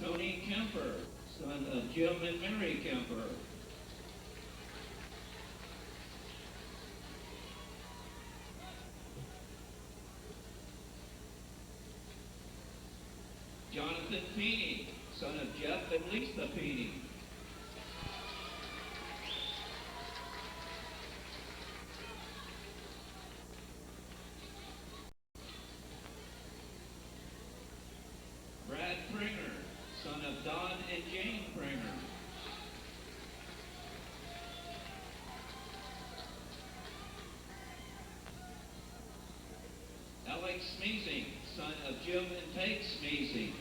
Tony Kemper, son of Jim and Mary Kemper. Jonathan Peeney, son of Jeff and Lisa Peeney. Brad Pringer, son of Don and Jane Pringer. Alex Smeezing, son of Jim and Peg Smeezing.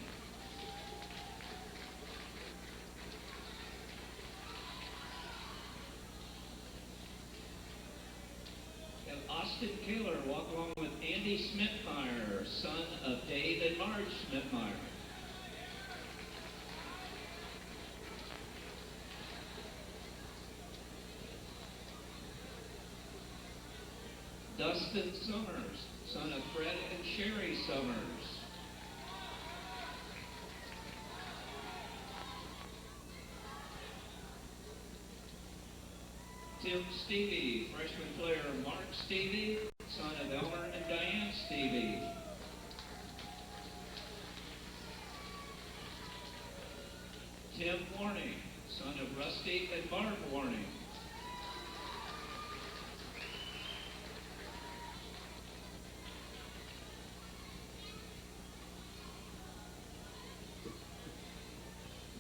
And Austin Kaler walk along with Andy Smithmeyer, son of Dave and Marge Smithmeyer. Dustin Summers, son of Fred and Sherry Summers. Tim Stevie, freshman player Mark Stevie, son of Elmer and Diane Stevie. Tim Warning, son of Rusty and Barb Warning.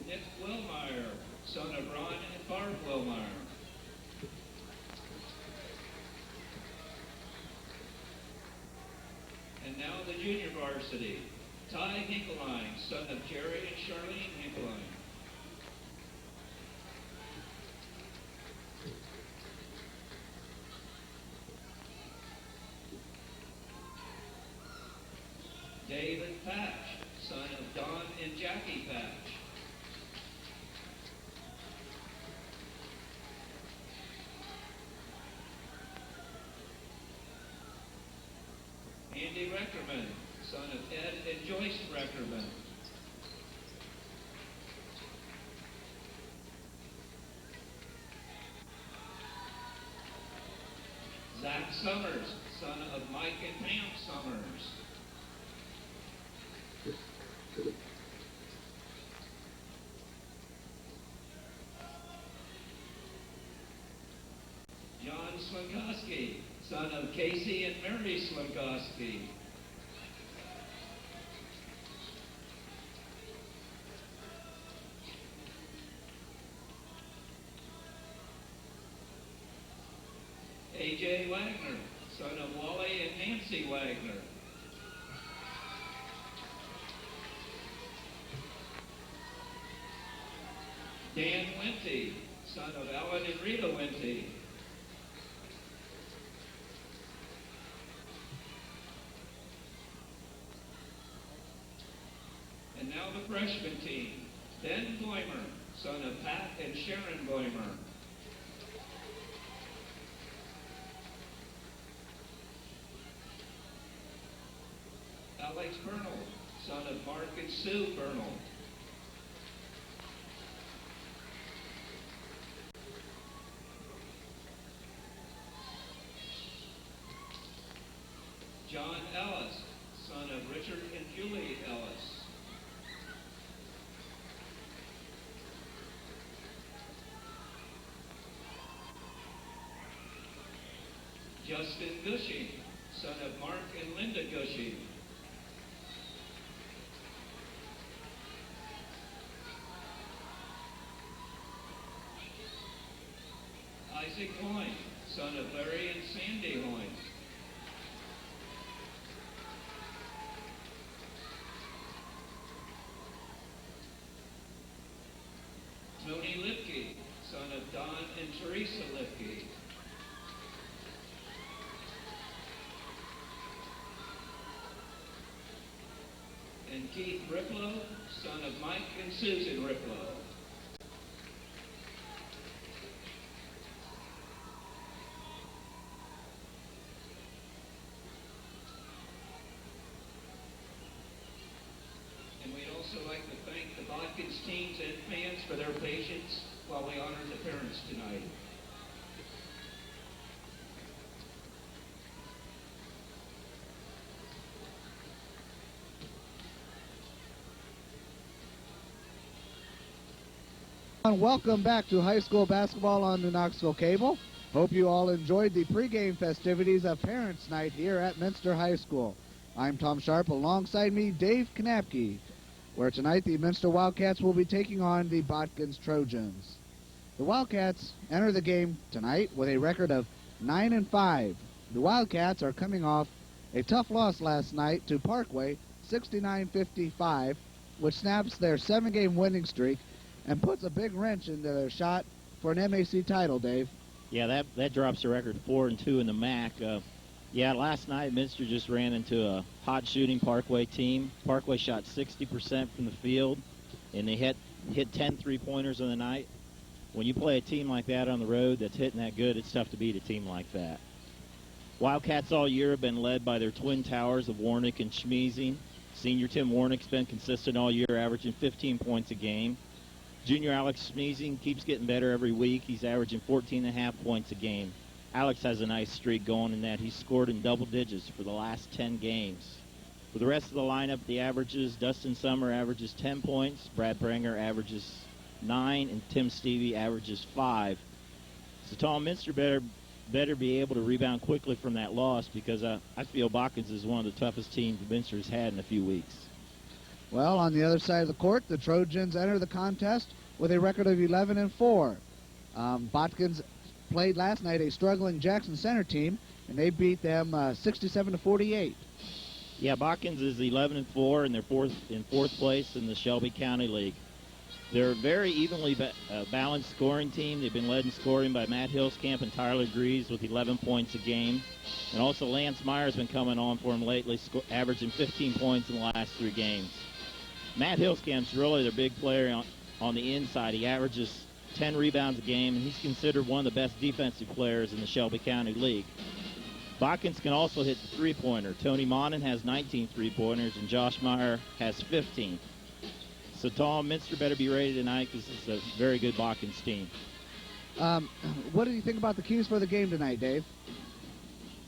Nick Wilmeyer, son of Ron and Barb Wilmeyer. And now the junior varsity, Ty Hinkeline, son of Jerry and Charlene Hinkeline. David Patch, son of Don and Jackie Patch. Andy Reckerman, son of Ed and Joyce Reckerman. Zach Summers, son of Mike and Pam Summers. John Slinkoski, son of Casey and Mary Slinkoski. A.J. Wagner, son of Wally and Nancy Wagner. Dan Winty, son of Alan and Rita Winty. And now the freshman team. Ben Boymer, son of Pat and Sharon Boymer. Alex Bernal, son of Mark and Sue Bernal. John Ellis, son of Richard and Julie Ellis. Justin Gushing, son of Mark and Linda Gushing. Isaac Hoyne, son of Larry and Sandy Hoyne. Tony Lipke, son of Don and Teresa Lipke. And Keith Riplow, son of Mike and Susan Riplow. And we'd also like to thank the Botkins teams and fans for their patience while we honor the parents tonight. Welcome back to high school basketball on the Knoxville Cable. Hope you all enjoyed the pregame festivities of Parents' Night here at Minster High School. I'm Tom Sharp, alongside me Dave Knapke, where tonight the Minster Wildcats will be taking on the Botkins Trojans. The Wildcats enter the game tonight with a record of 9-5. The Wildcats are coming off a tough loss last night to Parkway, 69-55, which snaps their 7-game winning streak and puts a big wrench into their shot for an MAC title, Dave. Yeah, that drops the record 4-2 in the MAC. Yeah, last night Minster just ran into a hot shooting Parkway team. Parkway shot 60% from the field, and they hit 10 three-pointers on the night. When you play a team like that on the road that's hitting that good, it's tough to beat a team like that. Wildcats all year have been led by their twin towers of Warnick and Schmeezing. Senior Tim Warnick's been consistent all year, averaging 15 points a game. Junior Alex Schmeezing keeps getting better every week. He's averaging 14.5 points a game. Alex has a nice streak going in that he's scored in double digits for the last 10 games. For the rest of the lineup, the averages, Dustin Summer averages 10 points, Brad Brenger averages 9, and Tim Stevie averages 5. So Tom, Minster better be able to rebound quickly from that loss, because I feel Botkins is one of the toughest teams Minster's had in a few weeks. Well, on the other side of the court, the Trojans enter the contest with a record of 11-4. Botkins played last night a struggling Jackson Center team, and they beat them 67-48. Yeah, Botkins is 11-4, and they're in fourth place in the Shelby County League. They're a very evenly balanced scoring team. They've been led in scoring by Matt Hillscamp and Tyler Greaves with 11 points a game. And also Lance Meyer's been coming on for them lately, averaging 15 points in the last 3 games. Matt Hillscamp's really their big player on the inside. He averages 10 rebounds a game, and he's considered one of the best defensive players in the Shelby County League. Botkins can also hit the three-pointer. Tony Monin has 19 three-pointers, and Josh Meyer has 15. So, Tom, Minster better be ready tonight, because this is a very good Botkins team. What do you think about the keys for the game tonight, Dave?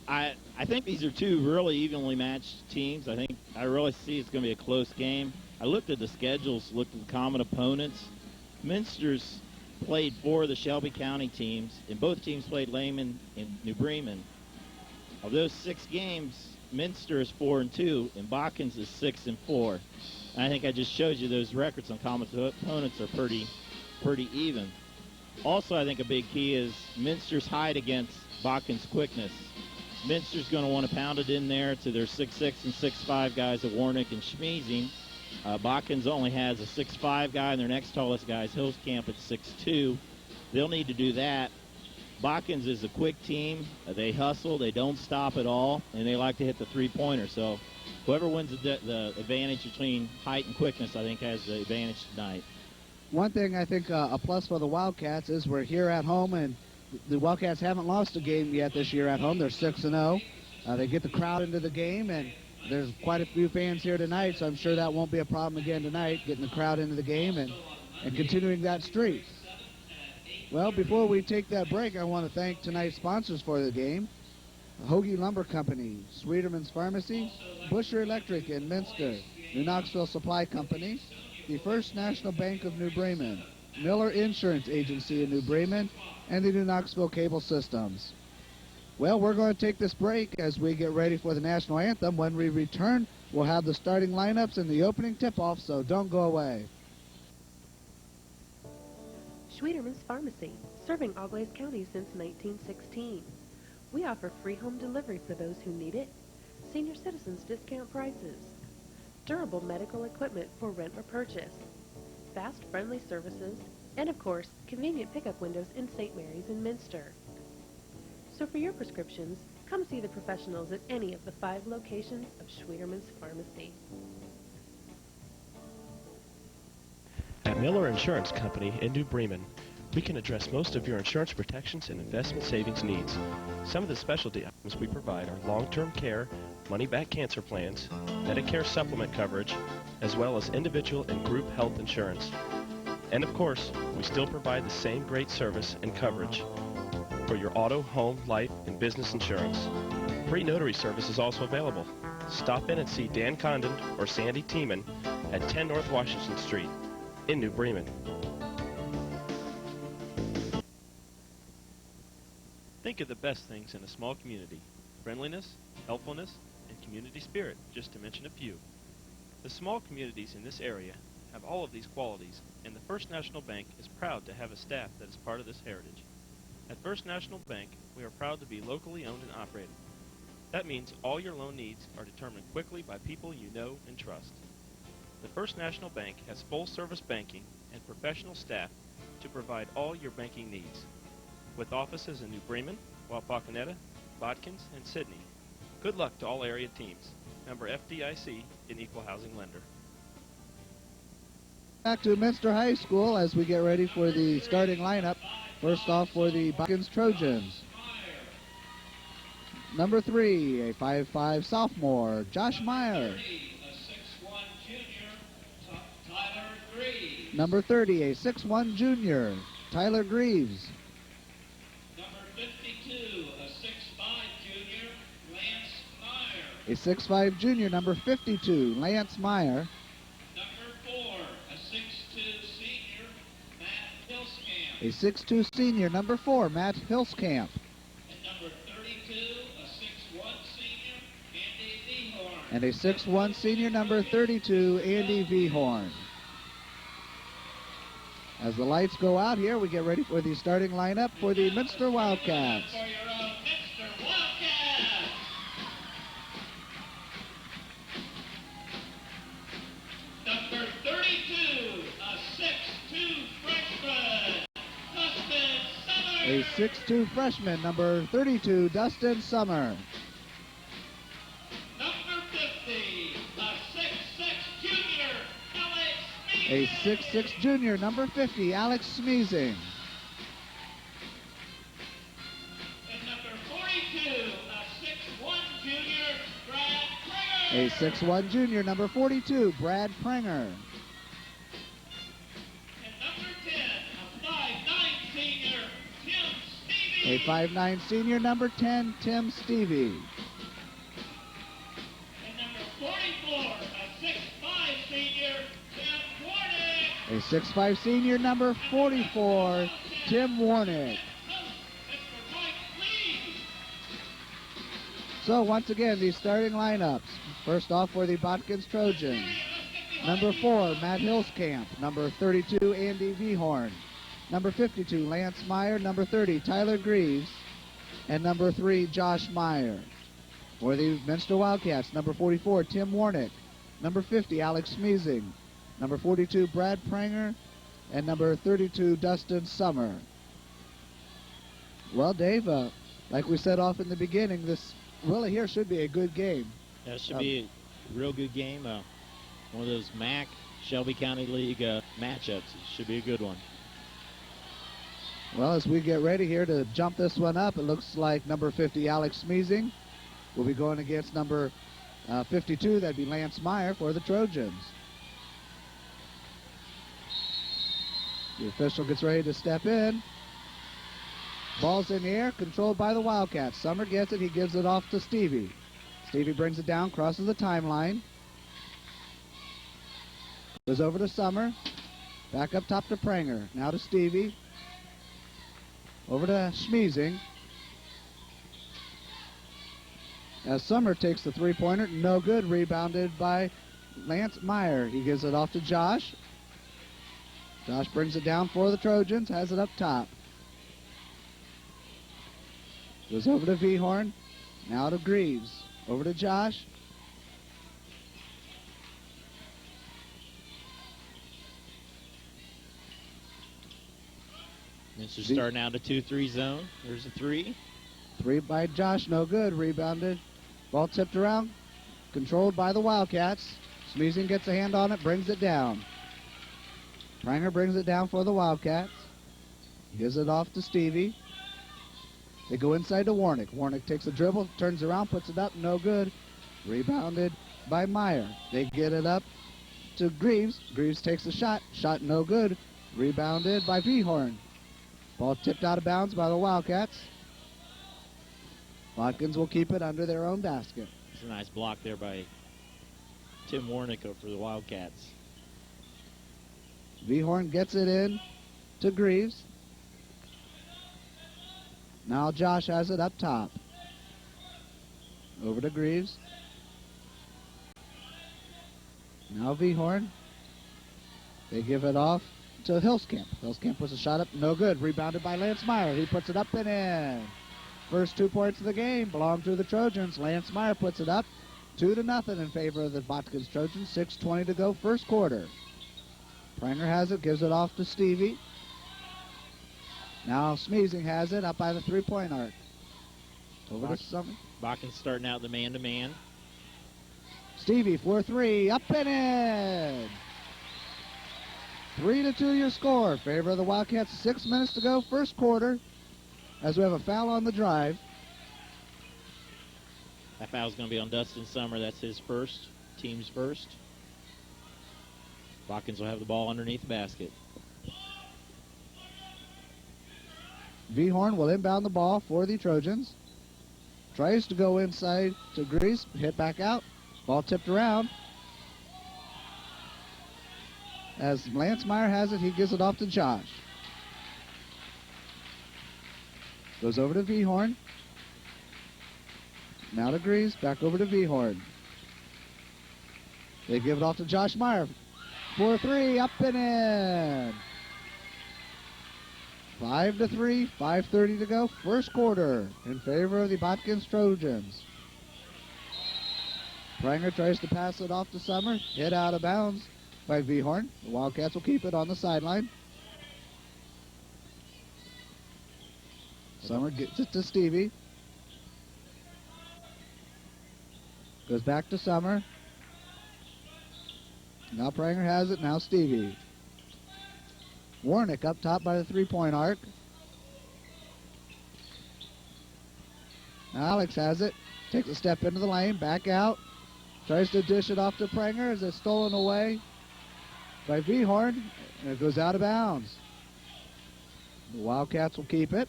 I think these are two really evenly matched teams. I really see it's going to be a close game. I looked at the schedules, looked at the common opponents. Minster's played 4 of the Shelby County teams, and both teams played Lehman and New Bremen. Of those 6 games, Minster is 4-2, and Botkins is 6-4. And I think I just showed you those records on common opponents are pretty even. Also, I think a big key is Minster's height against Botkins' quickness. Minster's going to want to pound it in there to their 6'6" and 6'5" guys at Warnick and Schmeezing. Botkins only has a 6'5" guy, and their next tallest guy is Hillscamp at 6'2". They'll need to do that. Botkins is a quick team. They hustle. They don't stop at all, and they like to hit the three-pointer. So whoever wins the advantage between height and quickness, I think, has the advantage tonight. One thing I think a plus for the Wildcats is we're here at home, and the Wildcats haven't lost a game yet this year at home. They're 6-0. They get the crowd into the game, and there's quite a few fans here tonight, so I'm sure that won't be a problem again tonight, getting the crowd into the game and continuing that streak. Well, before we take that break, I want to thank tonight's sponsors for the game: HOGE Lumber Company, Sweeterman's Pharmacy, Busher Electric in Minster, New Knoxville Supply Company, the First National Bank of New Bremen, Miller Insurance Agency in New Bremen, and the New Knoxville Cable Systems. Well, we're going to take this break as we get ready for the national anthem. When we return, we'll have the starting lineups and the opening tip-off, so don't go away. Schwederman's Pharmacy, serving Auglaize County since 1916. We offer free home delivery for those who need it, senior citizens discount prices, durable medical equipment for rent or purchase, fast, friendly services, and of course, convenient pickup windows in St. Mary's and Minster. So for your prescriptions, come see the professionals at any of the 5 locations of Schwederman's Pharmacy. At Miller Insurance Company in New Bremen, we can address most of your insurance protections and investment savings needs. Some of the specialty items we provide are long-term care, money-back cancer plans, Medicare supplement coverage, as well as individual and group health insurance. And of course, we still provide the same great service and coverage for your auto, home, life, and business insurance. Free notary service is also available. Stop in and see Dan Condon or Sandy Tiemann at 10 North Washington Street in New Bremen. Think of the best things in a small community: friendliness, helpfulness, and community spirit, just to mention a few. The small communities in this area have all of these qualities, and the First National Bank is proud to have a staff that is part of this heritage. At First National Bank, we are proud to be locally owned and operated. That means all your loan needs are determined quickly by people you know and trust. The First National Bank has full-service banking and professional staff to provide all your banking needs. With offices in New Bremen, Wapakoneta, Botkins, and Sydney. Good luck to all area teams. Member FDIC, an equal housing lender. Back to Minster High School as we get ready for the starting lineup. First off for the Botkins Trojans. Number 3, a 5'5" sophomore, Josh Meyer. Number 30, a 6'1" junior, Tyler Greaves. Number 52, a 6'5" junior, Lance Meyer. A 6'5" junior, number 52, Lance Meyer. Number 4, a 6'2" senior, Matt Hilskamp. A 6'2" senior, number 4, Matt Hilskamp. And number 32, a 6'1" senior, Andy Vehorn. And a 6'1" senior, number 32, Andy Vehorn. As the lights go out here, we get ready for the starting lineup for the Minster Wildcats. For your own Minster Wildcats. Number 32, a 6'2" freshman, Dustin Summer. A 6'2" freshman, number 32, Dustin Summer. Number 50, a 6'6" junior, Alex A Meehan. 6'6" junior, number 50, Alex Smeezing. And number 42, a 6'1" junior, Brad Prager. A 6'1" junior, number 42, Brad Pranger. And number 10, a 5'9" senior, Tim Stevie. A 5'9" senior, number 10, Tim Stevie. And number 44, a 6'5" senior, Tim Warnick. A 6'5" senior, number 44, Tim Warnick. Mr. White, please. So once again, the starting lineups. First off for the Botkins Trojans. Number 4, Matt Hilskamp. Number 32, Andy Vehorn. Number 52, Lance Meyer. Number 30, Tyler Greaves. And number 3, Josh Meyer. For the Minster Wildcats, number 44, Tim Warnick. Number 50, Alex Smeezing. Number 42, Brad Pranger. And number 32, Dustin Summer. Well, Dave, like we said off in the beginning, this really here should be a good game. That should be a real good game. One of those MAC Shelby County League matchups. It should be a good one. Well, as we get ready here to jump this one up, it looks like number 50, Alex Smeezing, will be going against number 52, that'd be Lance Meyer for the Trojans. The official gets ready to step in. Ball's in the air, controlled by the Wildcats. Summer gets it, he gives it off to Stevie. Stevie brings it down, crosses the timeline. Goes over to Summer. Back up top to Pranger. Now to Stevie. Over to Smeezing. As Summer takes the three-pointer, no good. Rebounded by Lance Meyer. He gives it off to Josh. Josh brings it down for the Trojans, has it up top. Goes over to Vehorn. Now to Greaves. Over to Josh. Minster starting out a 2-3 zone. There's a 3. Three by Josh, no good. Rebounded. Ball tipped around. Controlled by the Wildcats. Smeezing gets a hand on it, brings it down. Pranger brings it down for the Wildcats. Gives it off to Stevie. They go inside to Warnick. Warnick takes a dribble, turns around, puts it up, no good. Rebounded by Meyer. They get it up to Greaves. Greaves takes a shot. Shot no good. Rebounded by Vhorn. Ball tipped out of bounds by the Wildcats. Botkins will keep it under their own basket. It's a nice block there by Tim Warnicka for the Wildcats. Vhorn gets it in to Greaves. Now Josh has it up top. Over to Greaves. Now Vhorn. They give it off to Hilskamp. Hilskamp puts a shot up, no good. Rebounded by Lance Meyer. He puts it up and in. First 2 points of the game belong to the Trojans. Lance Meyer puts it up 2-0 in favor of the Botkins Trojans. 6:20 to go, first quarter. Pranger has it, gives it off to Stevie. Now Smeezing has it up by the three-point arc. Over to Summer. Botkins starting out the man-to-man. Stevie for 3, up and in. 3-2 your score. Favor of the Wildcats. 6 minutes to go, first quarter. As we have a foul on the drive. That foul's going to be on Dustin Summer. That's his first, team's first. Botkins will have the ball underneath the basket. Vhorn will inbound the ball for the Trojans. Tries to go inside to Greaves. Hit back out. Ball tipped around. As Lance Meyer has it, he gives it off to Josh. Goes over to Vhorn. Now to Greaves. Back over to Vhorn. They give it off to Josh Meyer. 4-3, up and in. 5-3, 5:30 to go, first quarter in favor of the Botkins Trojans. Pranger tries to pass it off to Summer. Hit out of bounds by Vhorn. The Wildcats will keep it on the sideline. Summer gets it to Stevie. Goes back to Summer. Now Pranger has it. Now Stevie. Warnick up top by the three-point arc. Now Alex has it. Takes a step into the lane. Back out. Tries to dish it off to Pranger as it's stolen away by Vhorn. And it goes out of bounds. The Wildcats will keep it.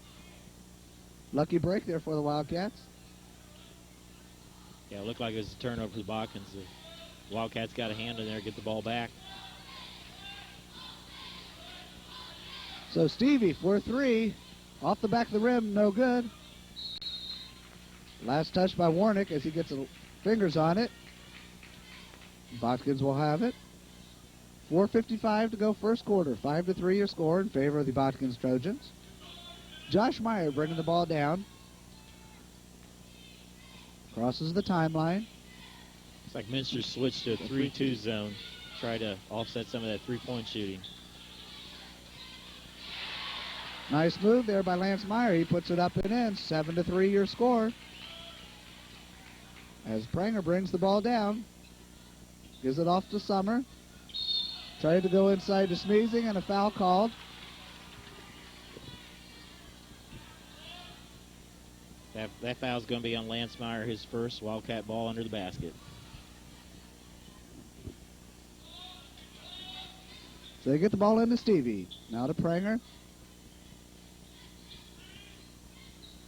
Lucky break there for the Wildcats. Yeah, it looked like it was a turnover for the Botkins. The Wildcats got a hand in there, get the ball back. So Stevie for 3. Off the back of the rim, no good. Last touch by Warnick as he gets his fingers on it. Botkins will have it. 4:55 to go, first quarter. 5-3 your score in favor of the Botkins Trojans. Josh Meyer bringing the ball down. Crosses the timeline. Looks like Minster switched to a 3-2 zone. Try to offset some of that three-point shooting. Nice move there by Lance Meyer. He puts it up and in. 7-3 your score. As Pranger brings the ball down. Gives it off to Summer. Tried to go inside to Smeezing and a foul called. That foul's going to be on Lance Meyer, his first. Wildcat ball under the basket. So they get the ball into Stevie. Now to Pranger.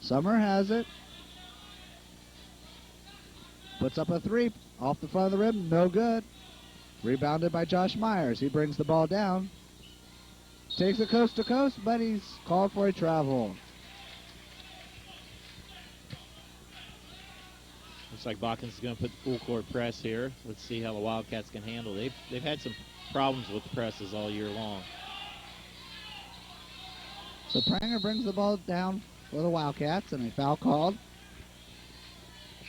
Summer has it. Puts up a 3 off the front of the rim. No good. Rebounded by Josh Myers. He brings the ball down. Takes it coast to coast, but he's called for a travel. Looks like Botkins is going to put the full court press here. Let's see how the Wildcats can handle it. They've had some problems with the presses all year long. So Pranger brings the ball down for the Wildcats, and a foul called.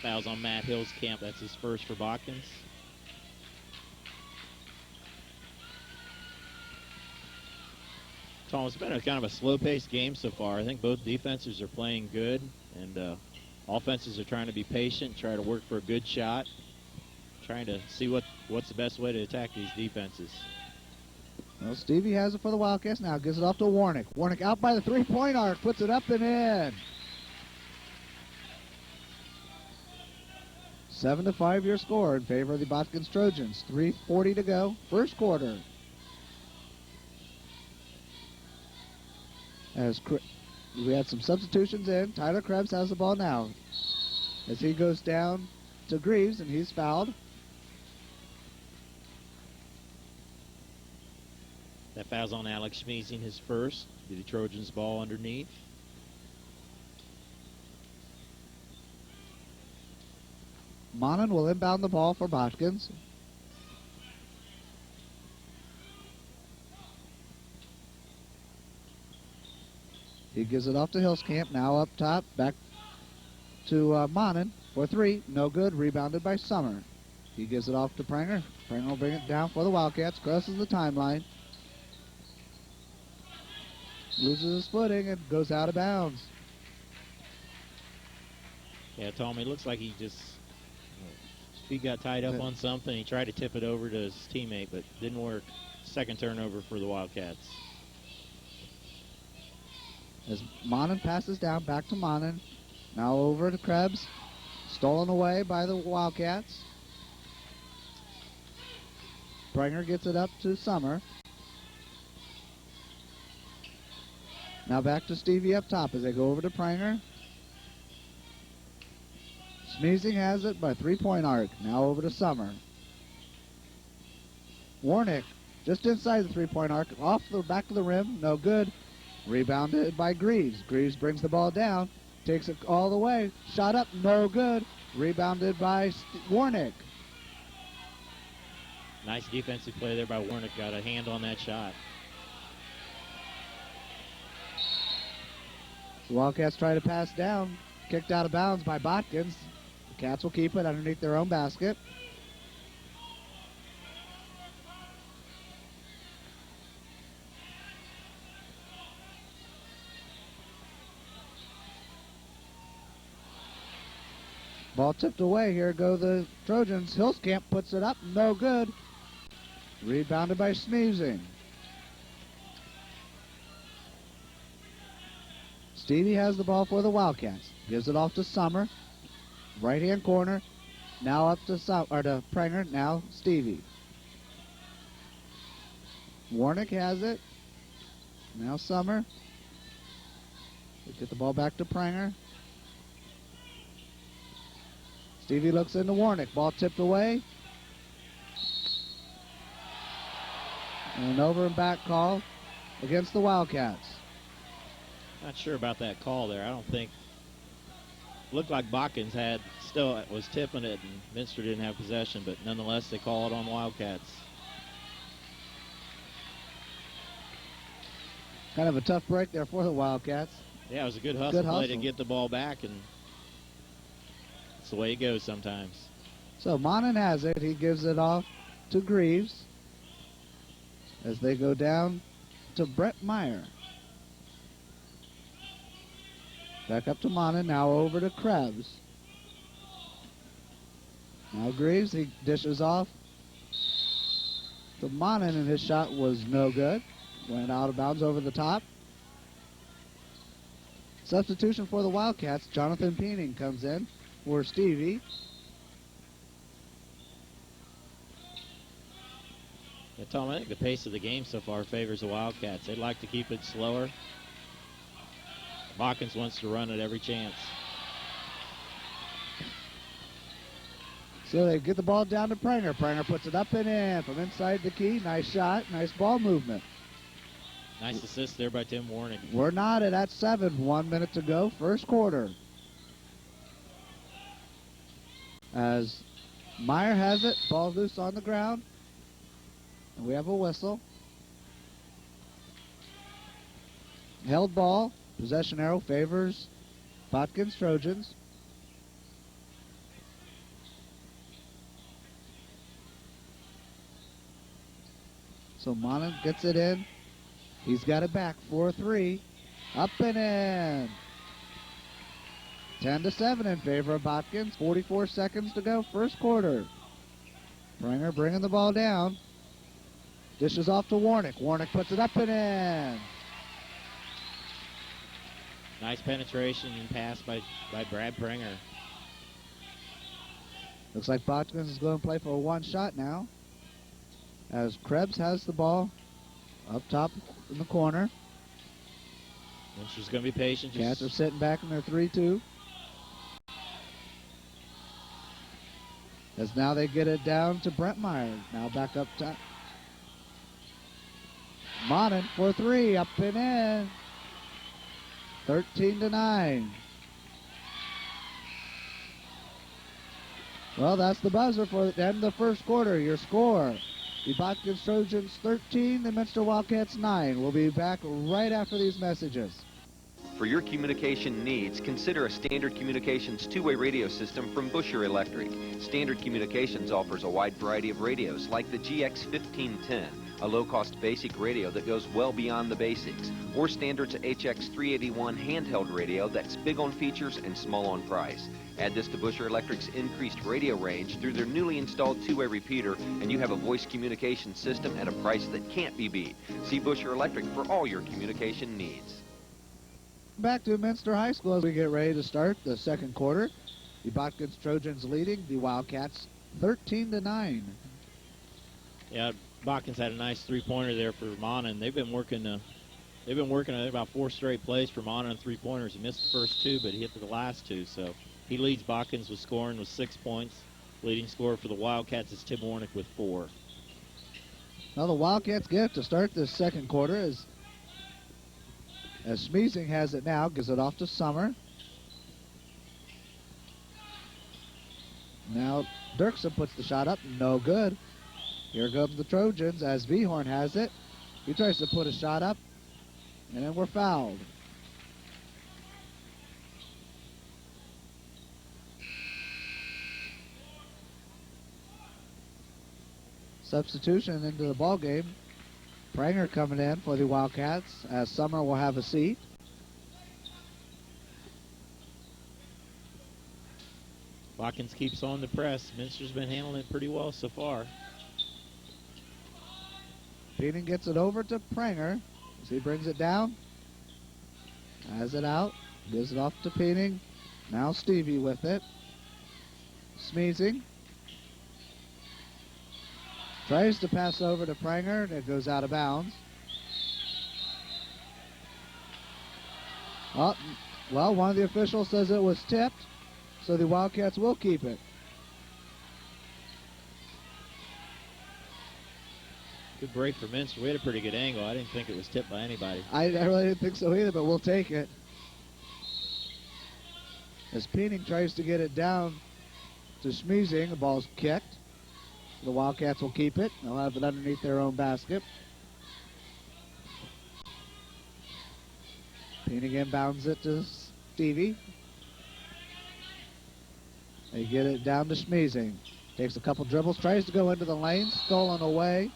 Foul's on Matt Hilskamp. That's his first for Botkins. Tom, it's been a kind of a slow-paced game so far. I think both defenses are playing good, and offenses are trying to be patient, try to work for a good shot, trying to see what's the best way to attack these defenses. Well, Stevie has it for the Wildcats now. Gives it off to Warnick. Warnick out by the three-point arc. Puts it up and in. 7-5 your score in favor of the Botkins Trojans. 3:40 to go, first quarter. As we had some substitutions in, Tyler Krebs has the ball now. As he goes down to Greaves, and he's fouled. That foul's on Alex Schmeezing, his first. The Trojans ball underneath. Monin will inbound the ball for Botkins. He gives it off to Hillscamp. Now up top, back to Monin for three. No good. Rebounded by Summer. He gives it off to Pranger. Pranger will bring it down for the Wildcats. Crosses the timeline. Loses his footing and goes out of bounds. Yeah, Tommy, looks like he just, he got tied up on something. He tried to tip it over to his teammate, but didn't work. Second turnover for the Wildcats. As Monin passes down, back to Monin. Now over to Krebs. Stolen away by the Wildcats. Pranger gets it up to Summer. Now back to Stevie up top as they go over to Pranger. Schmeezing has it by three-point arc. Now over to Summer. Warnick just inside the three-point arc. Off the back of the rim. No good. Rebounded by Greaves. Greaves brings the ball down. Takes it all the way. Shot up. No good. Rebounded by Warnick. Nice defensive play there by Warnick. Got a hand on that shot. The Wildcats try to pass down. Kicked out of bounds by Botkins. The Cats will keep it underneath their own basket. Ball tipped away. Here go the Trojans. Hillscamp puts it up. No good. Rebounded by Schmeezing. Stevie has the ball for the Wildcats. Gives it off to Summer. Right-hand corner. Now up to to Pranger. Now Stevie. Warnick has it. Now Summer. They get the ball back to Pranger. Stevie looks into Warnick. Ball tipped away. And an over and back call against the Wildcats. Not sure about that call there. I don't think. Looked like Botkins was tipping it, and Minster didn't have possession, but nonetheless they call it on the Wildcats. Kind of a tough break there for the Wildcats. Yeah, it was a good hustle play to get the ball back, and that's the way it goes sometimes. So Monin has it. He gives it off to Greaves as they go down to Brett Meyer. Back up to Monin. Now over to Krebs. Now Greaves. He dishes off to Monin, and his shot was no good. Went out of bounds over the top. Substitution for the Wildcats. Jonathan Peening comes in for Stevie. Yeah, Tom, I think the pace of the game so far favors the Wildcats. They'd like to keep it slower. Botkins wants to run at every chance. So they get the ball down to Pranger. Pranger puts it up and in from inside the key. Nice shot. Nice ball movement. Nice assist there by Tim Warnick. We're knotted at 7. 1 minute to go. First quarter. As Meyer has it. Ball loose on the ground. And we have a whistle. Held ball. Possession arrow favors Botkins Trojans. So Monin gets it in. He's got it back. 4-3. Up and in. 10-7 in favor of Botkins. 44 seconds to go. First quarter. Pranger bringing the ball down. Dishes off to Warnick. Warnick puts it up and in. Nice penetration and pass by Brad Pranger. Looks like Botkins is going to play for a one shot now, as Krebs has the ball up top in the corner. Minster's going to be patient. Cats are sitting back in their 3-2. As now they get it down to Brent Meyer. Now back up top. Monin for three, up and in. 13-9. Well, that's the buzzer for the end of the first quarter. Your score, the Botkins Trojans 13, the Minster Wildcats 9. We'll be back right after these messages. For your communication needs, consider a Standard Communications two-way radio system from Busher Electric. Standard Communications offers a wide variety of radios like the GX1510, a low-cost basic radio that goes well beyond the basics, or Standard's HX381 handheld radio that's big on features and small on price. Add this to Busher Electric's increased radio range through their newly installed two-way repeater, and you have a voice communication system at a price that can't be beat. See Busher Electric for all your communication needs. Back to Minster High School as we get ready to start the second quarter. The Botkins Trojans leading the Wildcats 13-9. Yeah, Botkins had a nice three-pointer there for Monin. They've been working about 4 straight plays for Monin on three-pointers. He missed the first 2, but he hit the last 2. So he leads Botkins with scoring with 6 points. Leading scorer for the Wildcats is Tim Warnick with 4. Now the Wildcats get to start this second quarter as Smeezing has it now, gives it off to Summer. Now Dirksen puts the shot up, no good. Here comes the Trojans as Vhorn has it. He tries to put a shot up, and then we're fouled. Substitution into the ball game. Pranger coming in for the Wildcats as Summer will have a seat. Botkins keeps on the press. Minster's been handling it pretty well so far. Peening gets it over to Pranger as he brings it down. Has it out. Gives it off to Peening. Now Stevie with it. Smeezing. Tries to pass over to Pranger, and it goes out of bounds. Oh, well, one of the officials says it was tipped, so the Wildcats will keep it. Good break for Minster. We had a pretty good angle. I didn't think it was tipped by anybody. I really didn't think so either, but we'll take it. As Peening tries to get it down to Smeezing, the ball's kicked. The Wildcats will keep it. They'll have it underneath their own basket. Peening inbounds it to Stevie. They get it down to Smeezing. Takes a couple dribbles, tries to go into the lane, stolen away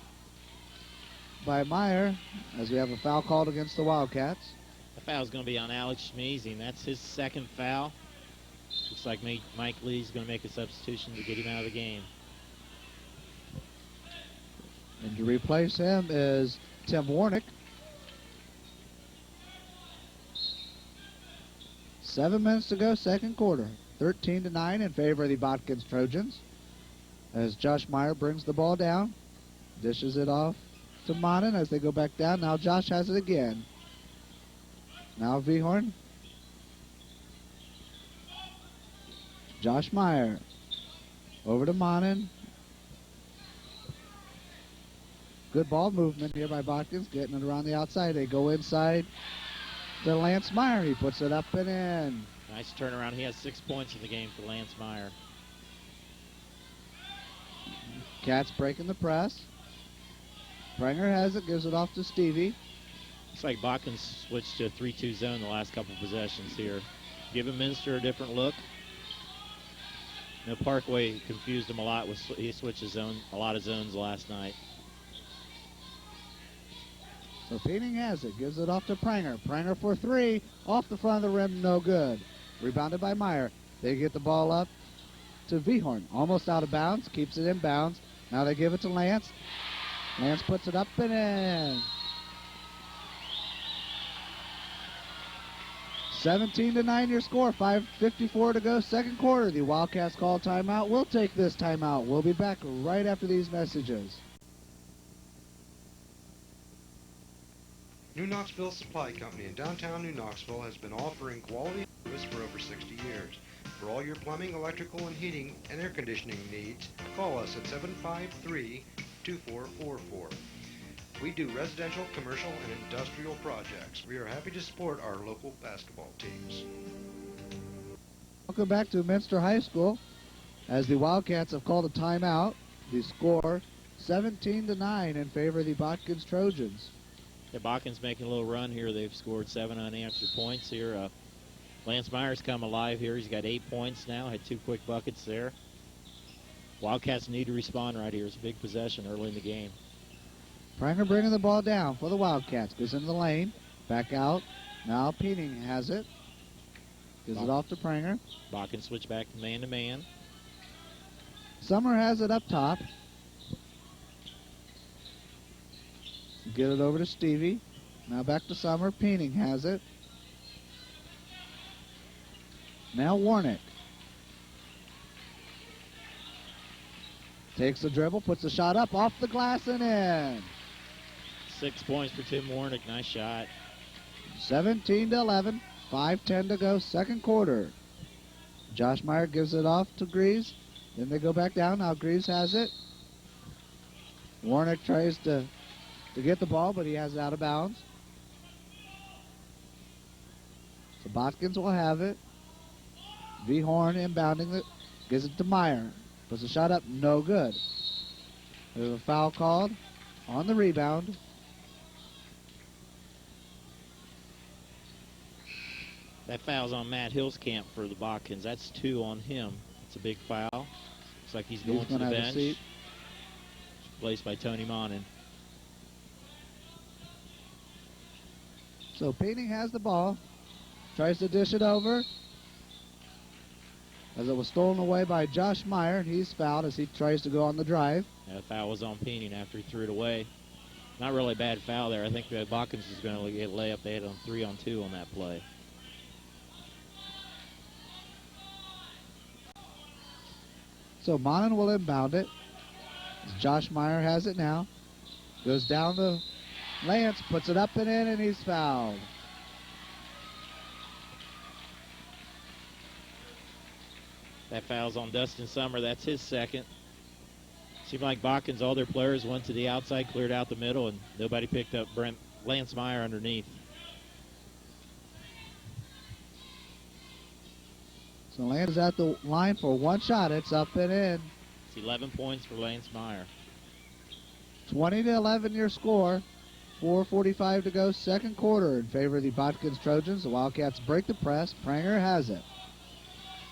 by Meyer as we have a foul called against the Wildcats. The foul's going to be on Alex Smeezing. That's his second foul. Looks like Mike Lee's going to make a substitution to get him out of the game. And to replace him is Tim Warnick. 7 minutes to go, second quarter. 13-9 in favor of the Botkins Trojans. As Josh Meyer brings the ball down, dishes it off to Monin as they go back down. Now Josh has it again. Now Vhorn. Josh Meyer. Over to Monin. Good ball movement here by Botkins, getting it around the outside. They go inside to Lance Meyer. He puts it up and in. Nice turnaround. He has 6 points in the game for Lance Meyer. Cats breaking the press. Pranger has it, gives it off to Stevie. Looks like Botkins switched to a 3-2 zone the last couple possessions here. Giving Minster a different look. Parkway confused him a lot. He switched a lot of zones last night. So Peening has it, gives it off to Pranger. Pranger for three, off the front of the rim, no good. Rebounded by Meyer. They get the ball up to Vhorn, almost out of bounds, keeps it in bounds. Now they give it to Lance. Lance puts it up and in. 17-9 your score. 5:54 to go, second quarter. The Wildcats call timeout. We'll take this timeout. We'll be back right after these messages. New Knoxville Supply Company in downtown New Knoxville has been offering quality service for over 60 years. For all your plumbing, electrical, and heating and air conditioning needs, call us at 753-2444. We do residential, commercial, and industrial projects. We are happy to support our local basketball teams. Welcome back to Minster High School as the Wildcats have called a timeout. The score 17-9 in favor of the Botkins Trojans. Yeah, Botkins making a little run here. They've scored 7 unanswered points here. Lance Meyer's come alive here. He's got 8 points now. Had 2 quick buckets there. Wildcats need to respond right here. It's a big possession early in the game. Pranger bringing the ball down for the Wildcats. Goes into the lane. Back out. Now Peening has it. Gives it off to Pranger. Botkins switch back to man. Summer has it up top. Get it over to Stevie. Now back to Summer. Peening has it. Now Warnick. Takes the dribble, puts the shot up, off the glass and in. 6 points for Tim Warnick. Nice shot. 17-11. 5:10 to go, second quarter. Josh Meyer gives it off to Greaves. Then they go back down. Now Greaves has it. Warnick tries to get the ball, but he has it out of bounds. So Botkins will have it. V. Horn inbounding it. Gives it to Meyer. Puts the shot up. No good. There's a foul called on the rebound. That foul's on Matt Hillscamp for the Botkins. That's 2 on him. It's a big foul. Looks like he's going to the bench. Placed by Tony Monin. So Peening has the ball. Tries to dish it over. As it was stolen away by Josh Meyer, and he's fouled as he tries to go on the drive. Yeah, the foul was on Peening after he threw it away. Not really a bad foul there. I think Botkins is going to get a layup. They had on 3-on-2 on that play. So Monin will inbound it. Josh Meyer has it now. Goes down to Lance, puts it up and in, and he's fouled. That foul's on Dustin Summer. That's his second. Seemed like Botkins, all their players went to the outside, cleared out the middle, and nobody picked up Lance Meyer underneath. So Lance is at the line for one shot. It's up and in. It's 11 points for Lance Meyer. 20-11 your score. 4:45 to go, second quarter in favor of the Botkins Trojans. The Wildcats break the press. Pranger has it.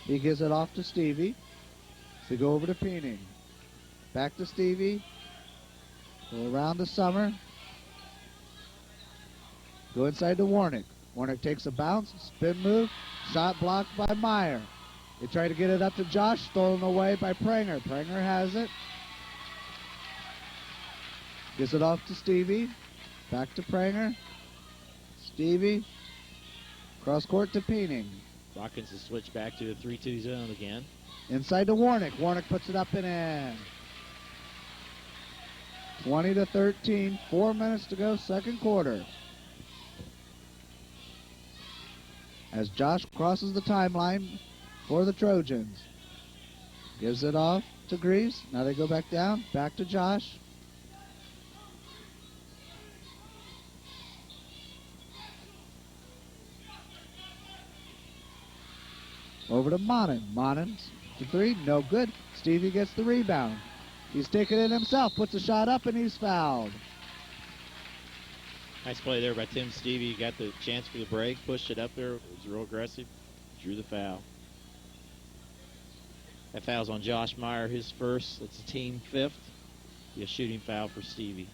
He gives it off to Stevie. So go over to Peening. Back to Stevie. Go around to Summer. Go inside to Warnick. Warnick takes a bounce, spin move, shot blocked by Meyer. They try to get it up to Josh, stolen away by Pranger. Pranger has it. Gives it off to Stevie. Back to Pranger. Stevie. Cross court to Peening. Botkins has switched back to a 3-2 zone again. Inside to Warnick. Warnick puts it up and in. 20-13. 4 minutes to go, second quarter. As Josh crosses the timeline for the Trojans. Gives it off to Greaves. Now they go back down. Back to Josh. Over to Monin. Monin to 3. No good. Stevie gets the rebound. He's taking it himself. Puts a shot up and he's fouled. Nice play there by Tim Stevie. Got the chance for the break. Pushed it up there. It was real aggressive. Drew the foul. That foul's on Josh Meyer, his first. That's a team 5th. Be a shooting foul for Stevie.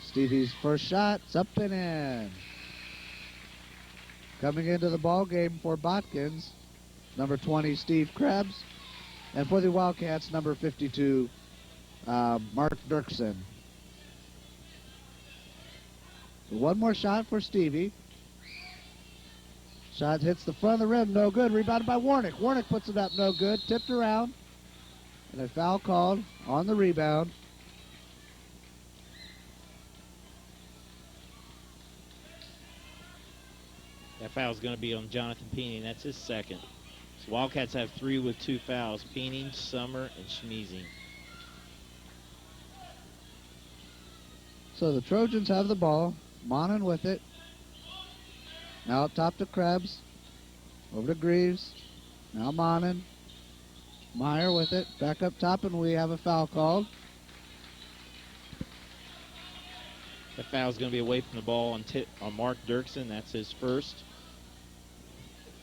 Stevie's first shot's up and in. Coming into the ball game for Botkins, number 20, Steve Krebs. And for the Wildcats, number 52, Mark Dirksen. One more shot for Stevie. Shot hits the front of the rim, no good. Rebounded by Warnick. Warnick puts it up, no good. Tipped around. And a foul called on the rebound. That foul is going to be on Jonathan Peening. That's his second. So Wildcats have 3 with 2 fouls. Peening, Summer, and Schmeezing. So the Trojans have the ball. Monin with it. Now up top to Krebs. Over to Greaves. Now Monin. Meyer with it. Back up top, and we have a foul called. That foul is going to be away from the ball on Mark Dirksen. That's his first.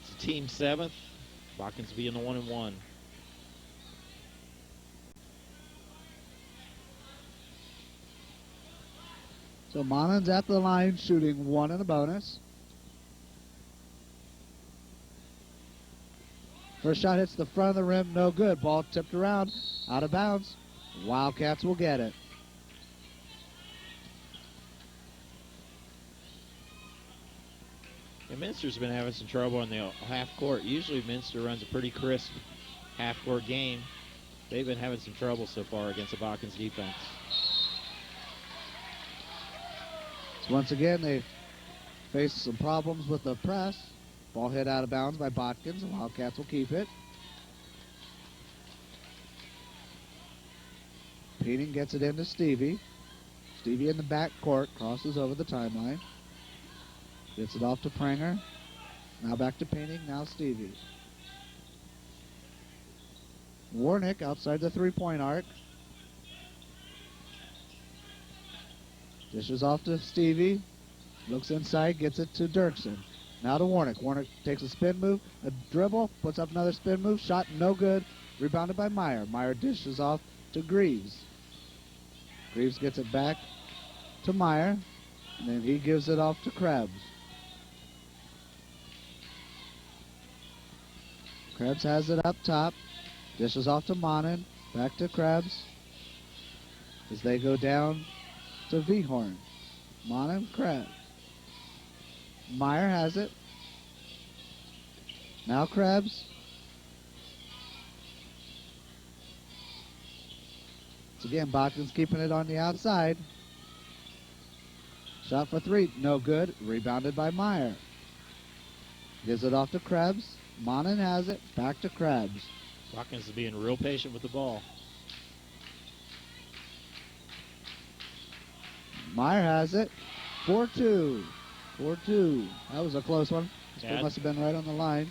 It's a team 7th. Botkins being the 1-1. So Monin's at the line shooting 1 in a bonus. First shot hits the front of the rim, no good. Ball tipped around, out of bounds. Wildcats will get it. And Minster's been having some trouble in the half court. Usually Minster runs a pretty crisp half court game. They've been having some trouble so far against the Botkins defense. So once again, they face some problems with the press. Ball hit out of bounds by Botkins. The Wildcats will keep it. Peening gets it into Stevie. Stevie in the back court, crosses over the timeline. Gets it off to Pranger. Now back to Peening, now Stevie. Warnick outside the three-point arc. Dishes off to Stevie. Looks inside, gets it to Dirksen. Now to Warnick. Warnick takes a spin move, a dribble, puts up another spin move. Shot no good. Rebounded by Meyer. Meyer dishes off to Greaves. Greaves gets it back to Meyer. And then he gives it off to Krebs. Krebs has it up top. Dishes off to Monin. Back to Krebs. As they go down to Vhorn. Monin, Krebs. Meyer has it. Now Krebs. Once again, Botkins keeping it on the outside. Shot for 3, no good. Rebounded by Meyer. Gives it off to Krebs. Monin has it. Back to Krebs. Botkins is being real patient with the ball. Meyer has it. 4-2. 4-2. That was a close one. It must have been right on the line.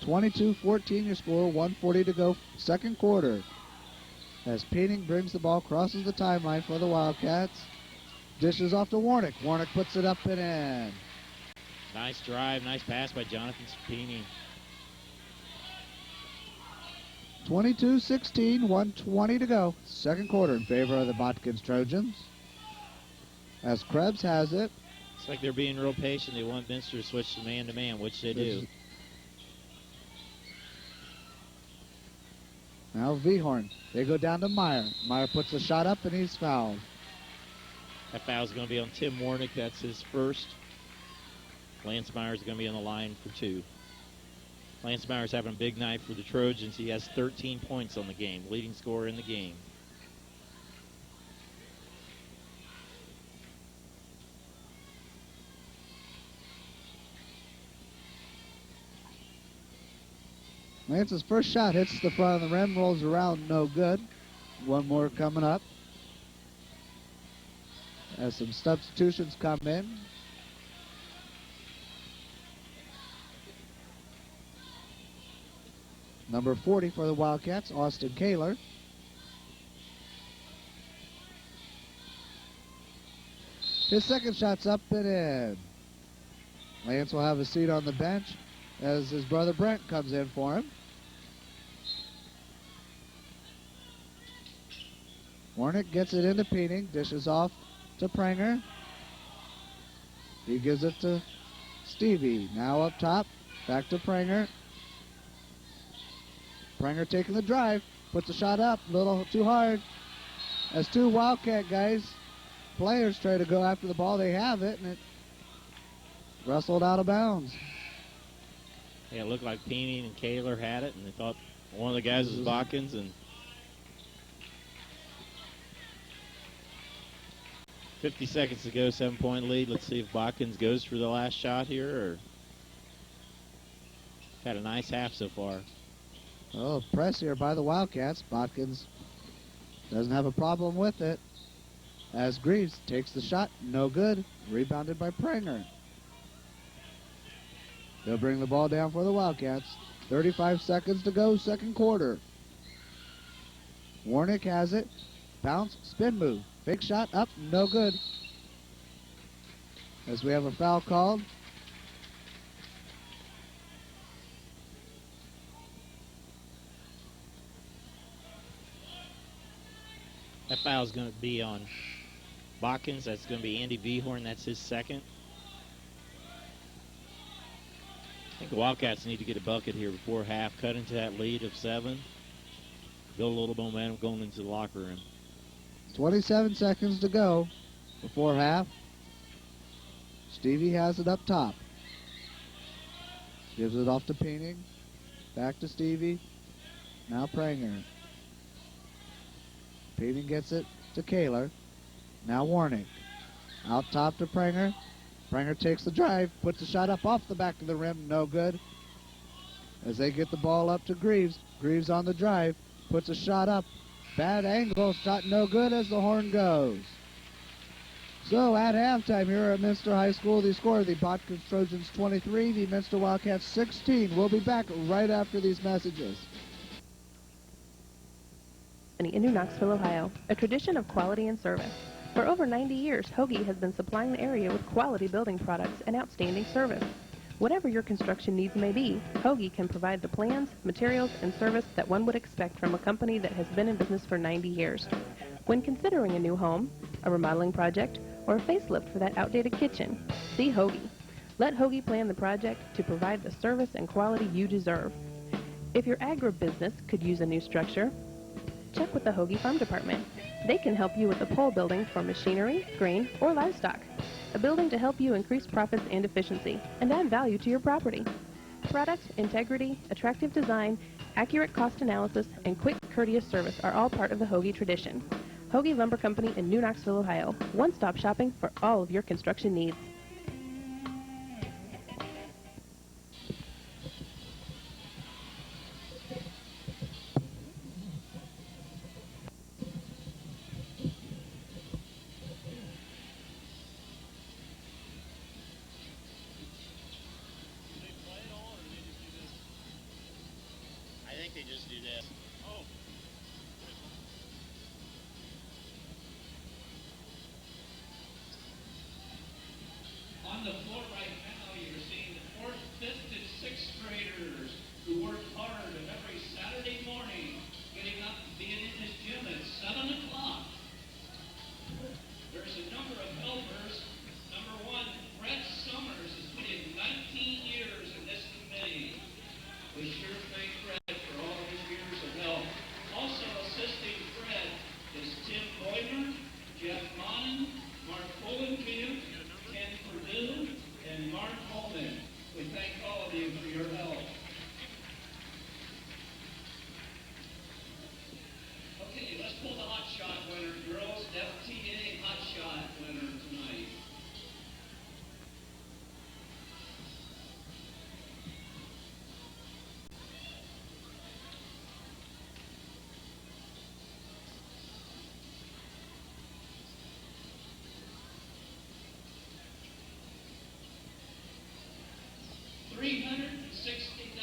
22-14 your score. 1:40 to go. Second quarter. As Peening brings the ball, crosses the timeline for the Wildcats. Dishes off to Warnick. Warnick puts it up and in. Nice drive, nice pass by Jonathan Peening. 22-16, 1:20 to go. Second quarter in favor of the Botkins Trojans. As Krebs has it. It's like they're being real patient. They want Minster to switch to man-to-man, which they do. Now Vhorn. They go down to Meyer. Meyer puts a shot up and he's fouled. That foul's going to be on Tim Warnick. That's his first. Lance Meyer's going to be on the line for 2. Lance Meyer's having a big night for the Trojans. He has 13 points on the game, leading scorer in the game. Lance's first shot hits the front of the rim, rolls around, no good. One more coming up. As some substitutions come in. Number 40 for the Wildcats, Austin Kaler. His second shot's up and in. Lance will have a seat on the bench as his brother Brent comes in for him. Warnick gets it into Peening, dishes off to Pranger. He gives it to Stevie. Now up top, back to Pranger. Pranger taking the drive, puts the shot up, a little too hard. As two Wildcat players try to go after the ball. They have it, and it wrestled out of bounds. Yeah, it looked like Peeney and Kaler had it, and they thought one of the guys was Botkins, and 50 seconds to go, 7-point lead. Let's see if Botkins goes for the last shot here, or had a nice half so far. Oh, press here by the Wildcats. Botkins doesn't have a problem with it. As Greaves takes the shot, no good. Rebounded by Pranger. They'll bring the ball down for the Wildcats. 35 seconds to go, second quarter. Warnick has it. Bounce, spin move. Big shot up, no good. As we have a foul called. That foul is going to be on Botkins. That's going to be Andy Vehorn. That's his second. I think the Wildcats need to get a bucket here before half, cut into that lead of 7, build a little momentum going into the locker room. 27 seconds to go before half. Stevie has it up top. Gives it off to Peening. Back to Stevie. Now Pranger. Peening gets it to Kaler. Now Warnick. Out top to Pranger. Pranger takes the drive, puts the shot up off the back of the rim, no good. As they get the ball up to Greaves. Greaves on the drive, puts a shot up. Bad angle, shot no good as the horn goes. So at halftime here at Minster High School, the score, the Botkins Trojans 23, the Minster Wildcats 16. We'll be back right after these messages. In New Knoxville, Ohio, a tradition of quality and service. For over 90 years, HOGE has been supplying the area with quality building products and outstanding service. Whatever your construction needs may be, HOGE can provide the plans, materials, and service that one would expect from a company that has been in business for 90 years. When considering a new home, a remodeling project, or a facelift for that outdated kitchen, see HOGE. Let HOGE plan the project to provide the service and quality you deserve. If your agribusiness could use a new structure, check with the HOGE Farm Department. They can help you with a pole building for machinery, grain, or livestock. A building to help you increase profits and efficiency and add value to your property. Product, integrity, attractive design, accurate cost analysis, and quick, courteous service are all part of the HOGE tradition. HOGE Lumber Company in New Knoxville, Ohio. One-stop shopping for all of your construction needs. They just do this. Oh. On the floor right now, you're seeing the 4th, 5th, and 6th graders who work hard and every Saturday morning getting up and being in this gym at 7 o'clock. There's a number of helpers. Number 1, Fred Summers has put in 19 years in this committee. We sure thank Fred for all of his years of help. Also assisting Fred is Tim Boymer, Jeff Monin, Mark Polenfield, Ken Perdue, and Mark Holman. We thank all of you for your help. Okay, let's pull the hot shot winner, girls. FTA hot shot winner tonight. $360.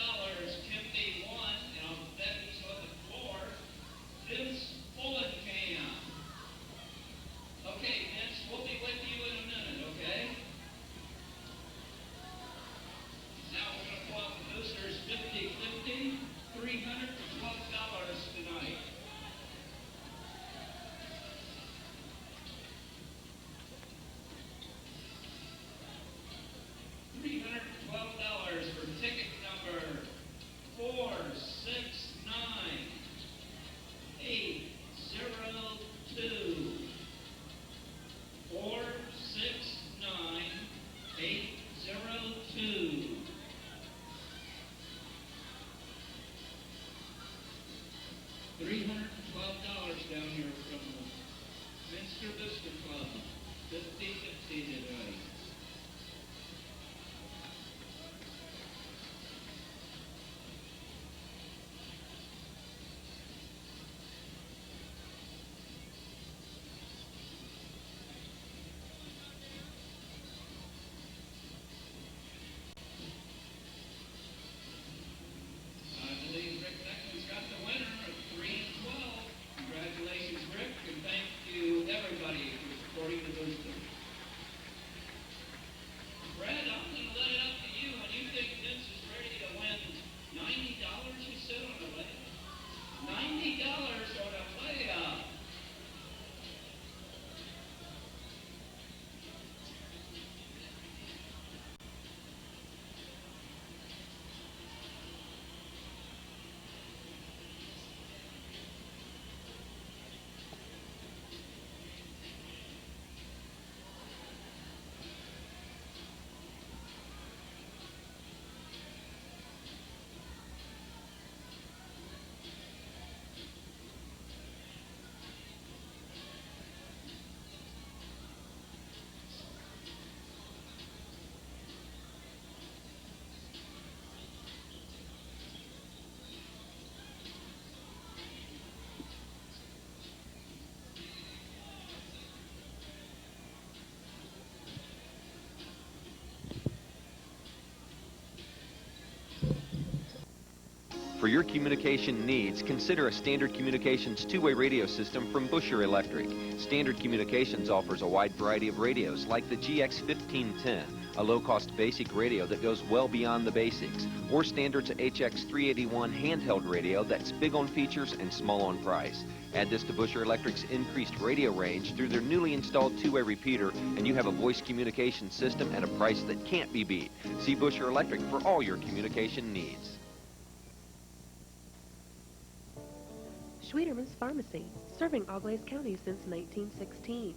down here from the Minster Vista Club, 50-50 today. I believe Rick Beckman's got the winner of 3 and 12. Congratulations, Rick, and thank you everybody for supporting the booster. Brad, I'm going to let it up to you. When you think Vince is ready to win $90, you said on the way. $90 on a playoff. For your communication needs, consider a Standard Communications two-way radio system from Busher Electric. Standard Communications offers a wide variety of radios like the GX1510, a low-cost basic radio that goes well beyond the basics, or Standard's HX381 handheld radio that's big on features and small on price. Add this to Busher Electric's increased radio range through their newly installed two-way repeater, and you have a voice communication system at a price that can't be beat. See Busher Electric for all your communication needs. Schwederman's Pharmacy, serving Auglaize County since 1916.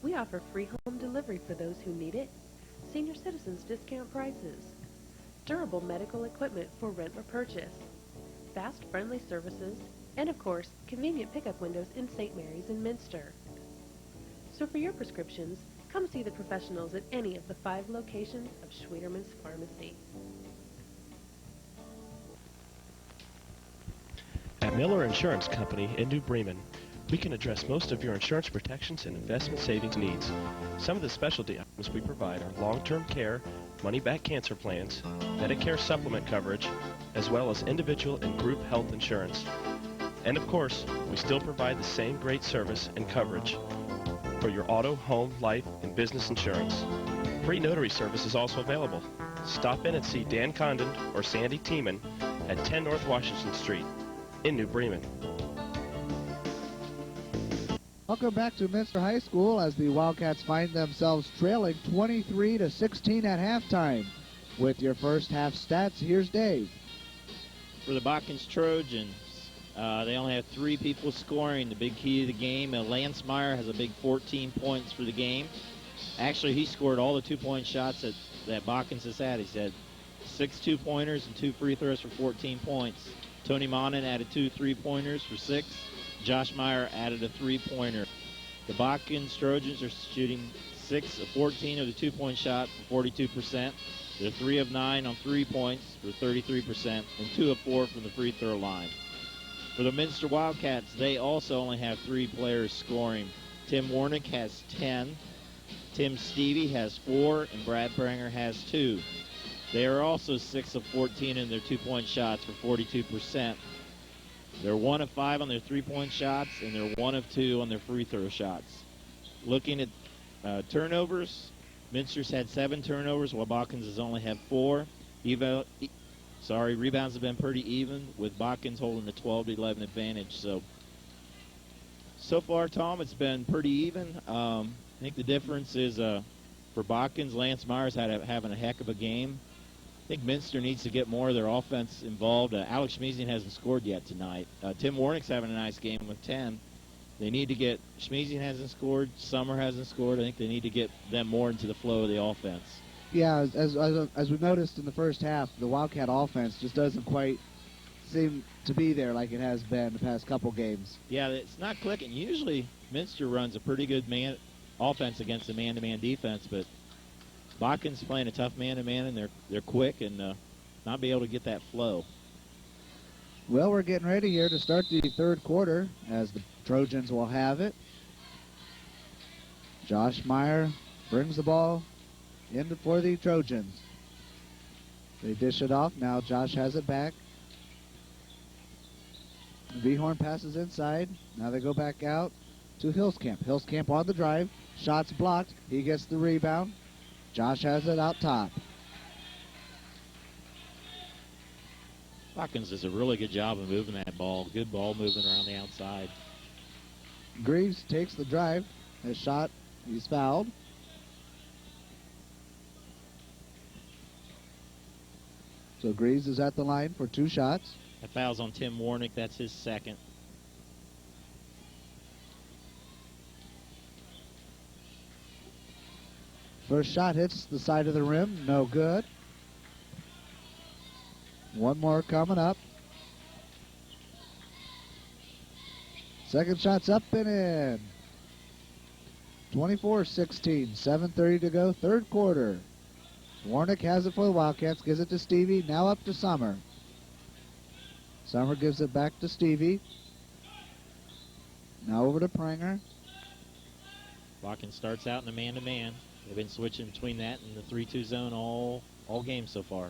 We offer free home delivery for those who need it, senior citizens discount prices, durable medical equipment for rent or purchase, fast, friendly services, and of course, convenient pickup windows in St. Mary's and Minster. So for your prescriptions, come see the professionals at any of the 5 locations of Schwederman's Pharmacy. At Miller Insurance Company in New Bremen, we can address most of your insurance protections and investment savings needs. Some of the specialty items we provide are long-term care, money-back cancer plans, Medicare supplement coverage, as well as individual and group health insurance. And of course, we still provide the same great service and coverage for your auto, home, life, and business insurance. Free notary service is also available. Stop in and see Dan Condon or Sandy Tiemann at 10 North Washington Street in New Bremen. Welcome back to Minster High School as the Wildcats find themselves trailing 23-16 at halftime. With your first half stats, here's Dave. For the Botkins Trojans, they only have 3 people scoring. The big key to the game, Lance Meyer has a big 14 points for the game. Actually, he scored all the 2-point shots that Botkins has had. He's had 6 2-pointers and 2 free throws for 14 points. Tony Monin added 2 3-pointers for 6. Josh Meyer added a 3-pointer. The Botkins Trojans are shooting 6 of 14 of the 2-point shot for 42%. They're 3 of 9 on 3 points for 33%, and 2 of 4 from the free throw line. For the Minster Wildcats, they also only have 3 players scoring. Tim Warnick has 10, Tim Stevie has 4, and Brad Pranger has 2. They are also 6 of 14 in their 2-point shots for 42%. They're 1 of 5 on their 3-point shots, and they're 1 of 2 on their free throw shots. Looking at turnovers, Minster's had 7 turnovers, while Botkins has only had 4. Rebounds have been pretty even, with Botkins holding the 12-11 advantage. So far, Tom, it's been pretty even. I think the difference is for Botkins, Lance Myers having a heck of a game. I think Minster needs to get more of their offense involved. Alex Schmezian hasn't scored yet tonight. Tim Warnick's having a nice game with 10. They need to get, Schmezian hasn't scored, Summer hasn't scored. I think they need to get them more into the flow of the offense. Yeah, as we noticed in the first half, the Wildcat offense just doesn't quite seem to be there like it has been the past couple games. Yeah, it's not clicking. Usually, Minster runs a pretty good man offense against a man-to-man defense, but Botkins playing a tough man-to-man, and they're quick and not be able to get that flow. Well, we're getting ready here to start the third quarter as the Trojans will have it. Josh Meyer brings the ball in for the Trojans. They dish it off. Now Josh has it back. Vhorn passes inside. Now they go back out to Hillscamp. Hillscamp on the drive. Shots blocked. He gets the rebound. Josh has it out top. Botkins does a really good job of moving that ball. Good ball moving around the outside. Greaves takes the drive. His shot, he's fouled. So Greaves is at the line for 2 shots. That foul's on Tim Warnick. That's his second. First shot hits the side of the rim. No good. One more coming up. Second shot's up and in. 24-16. 7:30 to go. Third quarter. Warnick has it for the Wildcats. Gives it to Stevie. Now up to Summer. Summer gives it back to Stevie. Now over to Pranger. Botkins starts out in the man-to-man. They've been switching between that and the 3-2 zone all game so far.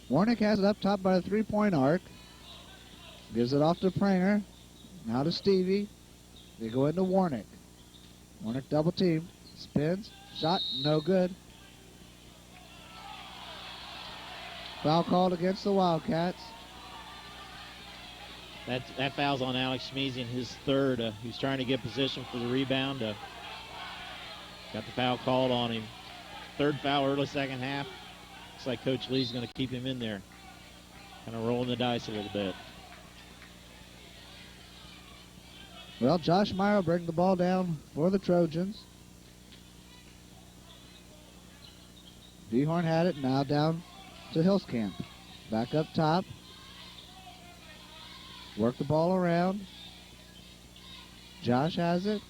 Warnick has it up top by the 3-point arc. Gives it off to Pranger. Now to Stevie. They go into Warnick. Warnick double teamed. Spins. Shot. No good. Foul called against the Wildcats. That foul's on Alex Schmeezy, his third. He's trying to get position for the rebound. Got the foul called on him. Third foul early second half. Looks like Coach Lee's going to keep him in there. Kind of rolling the dice a little bit. Well, Josh Meyer will bring the ball down for the Trojans. Vhorn had it, now down to Hillscamp. Back up top. Work the ball around. Josh has it.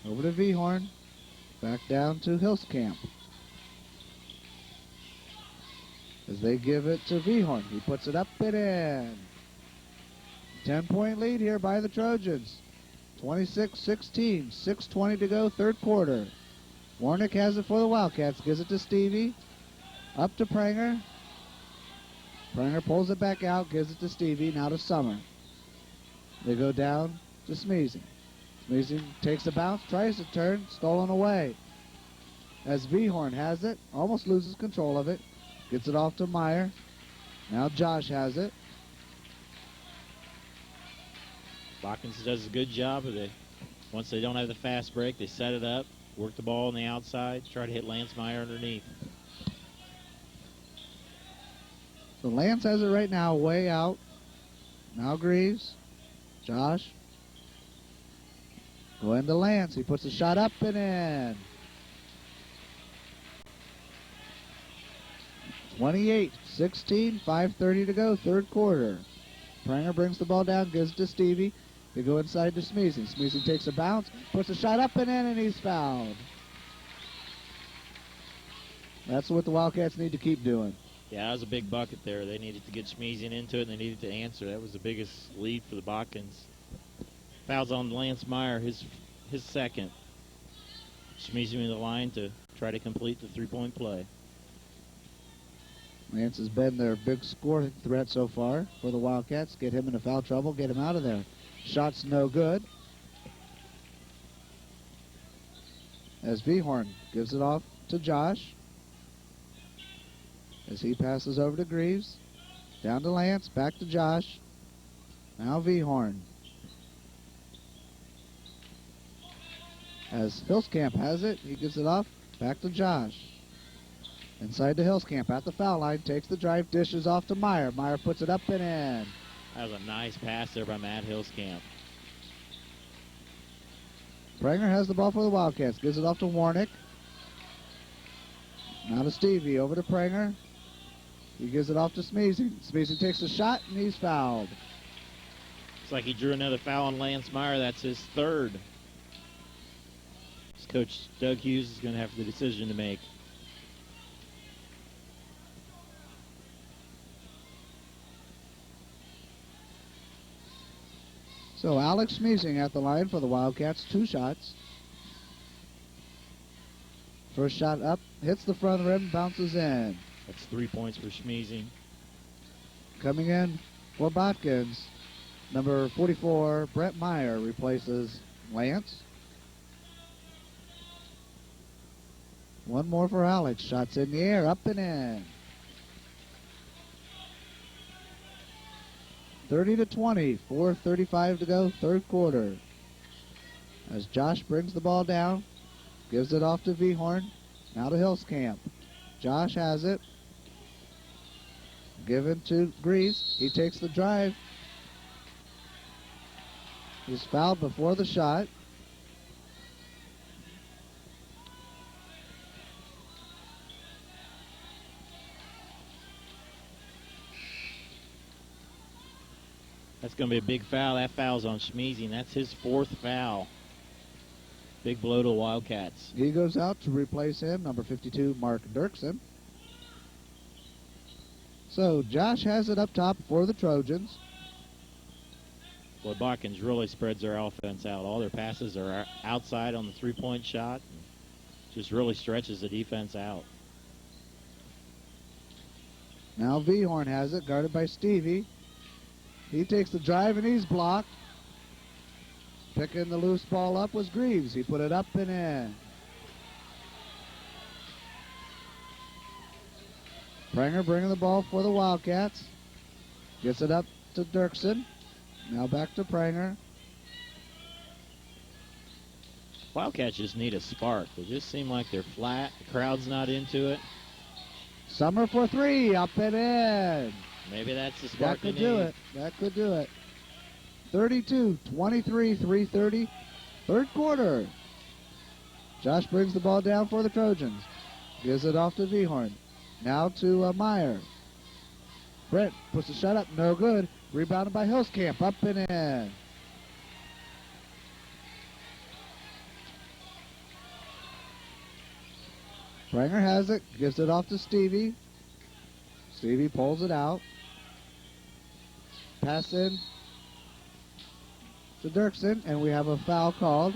Over to Vhorn. Back down to Hillscamp. As they give it to Vhorn. He puts it up and in. 10-point lead here by the Trojans. 26-16. 6:20 to go, third quarter. Warnick has it for the Wildcats. Gives it to Stevie. Up to Pranger. Pranger pulls it back out. Gives it to Stevie. Now to Summer. They go down to Schmeezy. Schmeezy takes the bounce. Tries to turn. Stolen away. As Vhorn has it. Almost loses control of it. Gets it off to Meyer. Now Josh has it. Botkins does a good job of it. Once they don't have the fast break, they set it up, work the ball on the outside, try to hit Lance Meyer underneath. So Lance has it right now way out. Now Greaves. Josh. Go into Lance. He puts a shot up and in. 28-16. 5:30 to go. Third quarter. Pranger brings the ball down. Gives it to Stevie. They go inside to Schmeezy. Schmeezy takes a bounce. Puts a shot up and in, and he's fouled. That's what the Wildcats need to keep doing. Yeah, that was a big bucket there. They needed to get Schmeezy into it, and they needed to answer. That was the biggest lead for the Botkins. Fouls on Lance Meyer, his second. Schmeezy in the line to try to complete the three-point play. Lance has been their big score threat so far for the Wildcats. Get him into foul trouble, get him out of there. Shot's no good. As Vhorn gives it off to Josh. As he passes over to Greaves. Down to Lance, back to Josh. Now Vhorn. As Hillscamp has it, he gives it off, back to Josh. Inside to Hillscamp at the foul line, takes the drive, dishes off to Meyer. Meyer puts it up and in. That was a nice pass there by Matt Hillscamp. Pranger has the ball for the Wildcats, gives it off to Warnick. Now to Stevie, over to Pranger. He gives it off to Smeezing. Smeezing takes a shot, and he's fouled. Looks like he drew another foul on Lance Meyer. That's his third. Coach Doug Hughes is going to have the decision to make. So Alex Smeezing at the line for the Wildcats, 2 shots. First shot up, hits the front rim, bounces in. That's 3 points for Smeezing. Coming in for Botkins, number 44, Brett Meyer replaces Lance. One more for Alex. Shots in the air, up and in. 30-20, 4:35 to go, third quarter. As Josh brings the ball down, gives it off to Vhorn, now to Hillscamp. Josh has it. Given to Greaves. He takes the drive. He's fouled before the shot. That's going to be a big foul. That foul's on Smeezing. That's his 4th foul. Big blow to the Wildcats. He goes out to replace him, number 52, Mark Dirksen. So Josh has it up top for the Trojans. Boy, Botkins really spreads their offense out. All their passes are outside on the 3-point shot. Just really stretches the defense out. Now Vhorn has it, guarded by Stevie. He takes the drive and he's blocked. Picking the loose ball up was Greaves. He put it up and in. Pranger bringing the ball for the Wildcats. Gets it up to Dirksen. Now back to Pranger. Wildcats just need a spark. They just seem like they're flat. The crowd's not into it. Summer for 3, up and in. Maybe that's the spark That could they do need. it. That could do it. 32-23, 3:30, third quarter. Josh brings the ball down for the Trojans. Gives it off to Vhorn. Now to Meyer. Brent puts the shot up, no good. Rebounded by Hillscamp, up and in. Pranger has it, gives it off to Stevie. Stevie pulls it out. Pass in to Dirksen, and we have a foul called.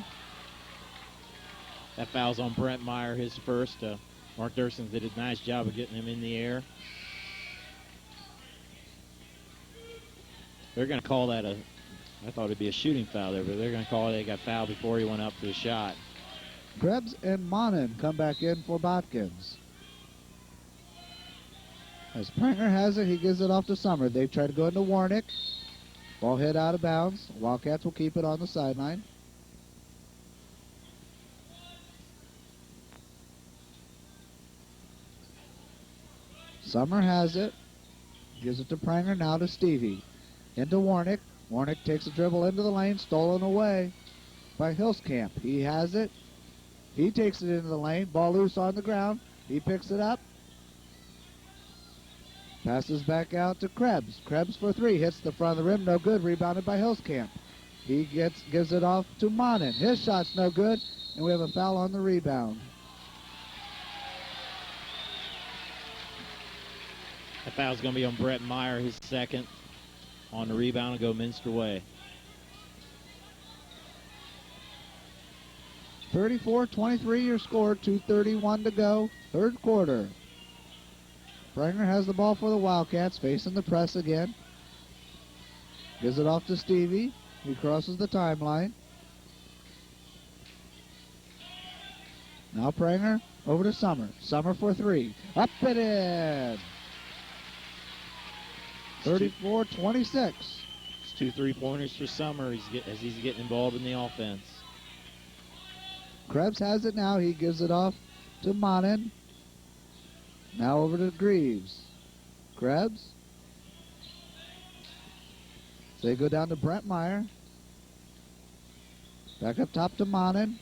That foul's on Brent Meyer, his first. Mark Dirksen did a nice job of getting him in the air. They're going to call that I thought it'd be a shooting foul there, but they're going to call it. They got fouled before he went up for the shot. Krebs and Monin come back in for Botkins. As Pranger has it, he gives it off to Summer. They try to go into Warnick. Ball hit out of bounds. Wildcats will keep it on the sideline. Summer has it. Gives it to Pranger, now to Stevie. Into Warnick. Warnick takes a dribble into the lane, stolen away by Hillscamp. He has it. He takes it into the lane. Ball loose on the ground. He picks it up. Passes back out to Krebs. Krebs for 3. Hits the front of the rim. No good. Rebounded by Hillscamp. He gives it off to Monin. His shot's no good. And we have a foul on the rebound. That foul's going to be on Brett Meyer, his second. On the rebound and go Minster way. 34-23 your score. 2:31 to go. Third quarter. Pranger has the ball for the Wildcats, facing the press again. Gives it off to Stevie. He crosses the timeline. Now Pranger over to Summer. Summer for 3. Up and in. 34-26. It's 2 3-pointers for Summer as he's getting involved in the offense. Krebs has it now. He gives it off to Monin. Now over to Greaves. Krebs. They go down to Brent Meyer. Back up top to Monin.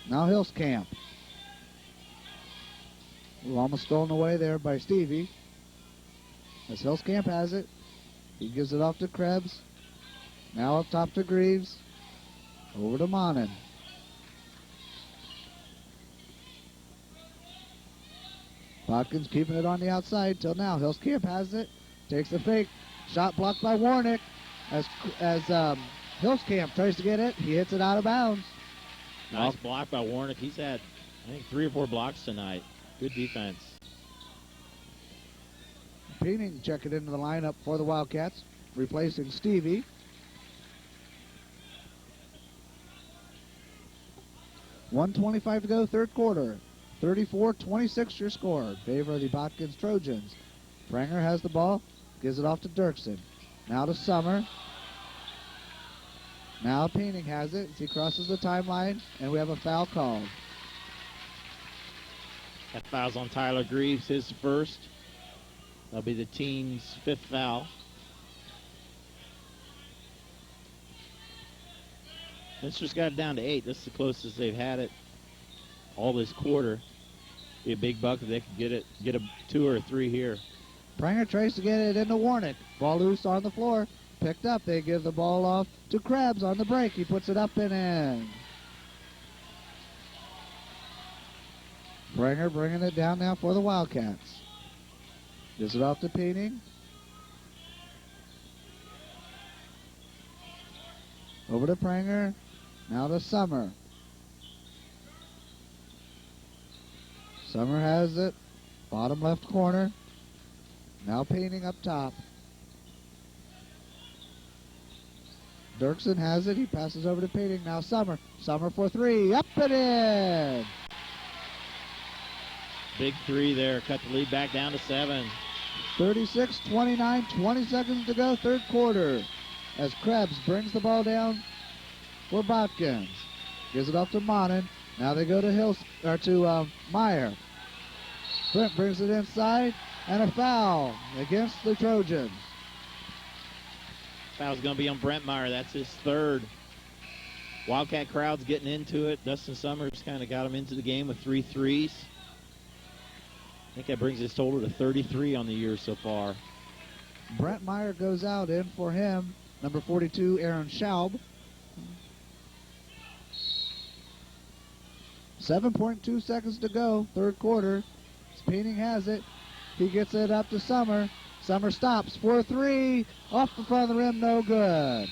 Now Hillscamp. Almost stolen away there by Stevie. As Hillscamp has it. He gives it off to Krebs. Now up top to Greaves. Over to Monin. Botkins keeping it on the outside till now. Hillscamp has it. Takes the fake. Shot blocked by Warnick. As Hillscamp tries to get it, he hits it out of bounds. Nice block by Warnick. He's had, I think, 3 or 4 blocks tonight. Good defense. Peening checking into the lineup for the Wildcats, replacing Stevie. .125 to go, third quarter. 34-26 your score in favor of the Botkins Trojans. Pranger has the ball, gives it off to Dirksen. Now to Summer. Now Peening has it as he crosses the timeline, and we have a foul called. That foul's on Tyler Greaves, his first. That'll be the team's 5th foul. Minster's got it down to 8. This is the closest they've had it all this quarter. Be a big bucket if they could get a 2 or a 3 here. Pranger tries to get it into Warnick. Ball loose on the floor. Picked up. They give the ball off to Krebs on the break. He puts it up and in. Pranger bringing it down now for the Wildcats. Gives it off to Peening. Over to Pranger. Now to Summer. Summer has it. Bottom left corner. Now Peening up top. Dirksen has it. He passes over to Peening. Now Summer. Summer for 3. Up and in. Big 3 there. Cut the lead back down to 7. 36-29. 20 seconds to go. Third quarter. As Krebs brings the ball down for Botkins. Gives it off to Monin. Now they go to Meyer. Brent brings it inside. And a foul against the Trojans. Foul's going to be on Brent Meyer. That's his 3rd. Wildcat crowd's getting into it. Dustin Summers kind of got him into the game with 3 threes. I think that brings his total to 33 on the year so far. Brent Meyer goes out. In for him, number 42, Aaron Schaub. 7.2 seconds to go, third quarter. Peening has it. He gets it up to Summer. Summer stops for 3. Off the front of the rim, no good.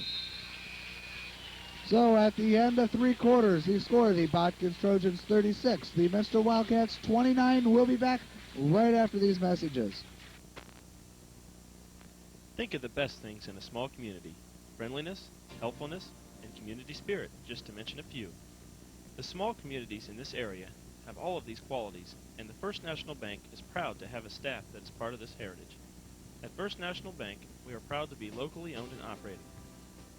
So at the end of 3 quarters, he scored the Botkins Trojans 36. The Minster Wildcats 29. We'll be back right after these messages. Think of the best things in a small community. Friendliness, helpfulness, and community spirit, just to mention a few. The small communities in this area have all of these qualities, and the First National Bank is proud to have a staff that is part of this heritage. At First National Bank, we are proud to be locally owned and operated.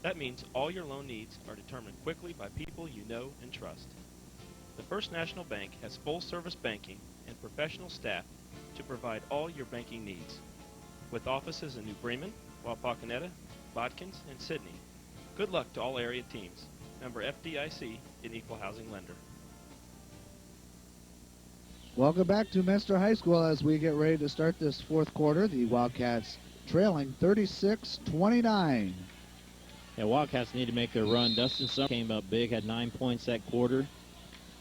That means all your loan needs are determined quickly by people you know and trust. The First National Bank has full-service banking and professional staff to provide all your banking needs. With offices in New Bremen, Wapakoneta, Botkins, and Sydney. Good luck to all area teams. Member FDIC, an equal housing lender. Welcome back to Minster High School as we get ready to start this fourth quarter. The Wildcats trailing 36-29. Yeah, Wildcats need to make their run. Dustin Summer came up big, had 9 points that quarter.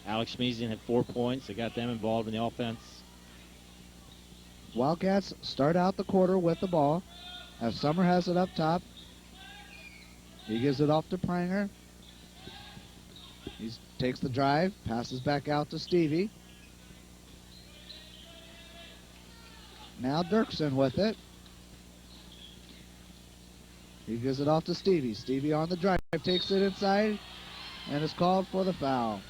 Alex Schmezian had 4 points. They got them involved in the offense. Wildcats start out the quarter with the ball. As Summer has it up top. He gives it off to Pranger. He takes the drive, passes back out to Stevie. Now Dirksen with it. He gives it off to Stevie. Stevie on the drive, takes it inside, and is called for the foul.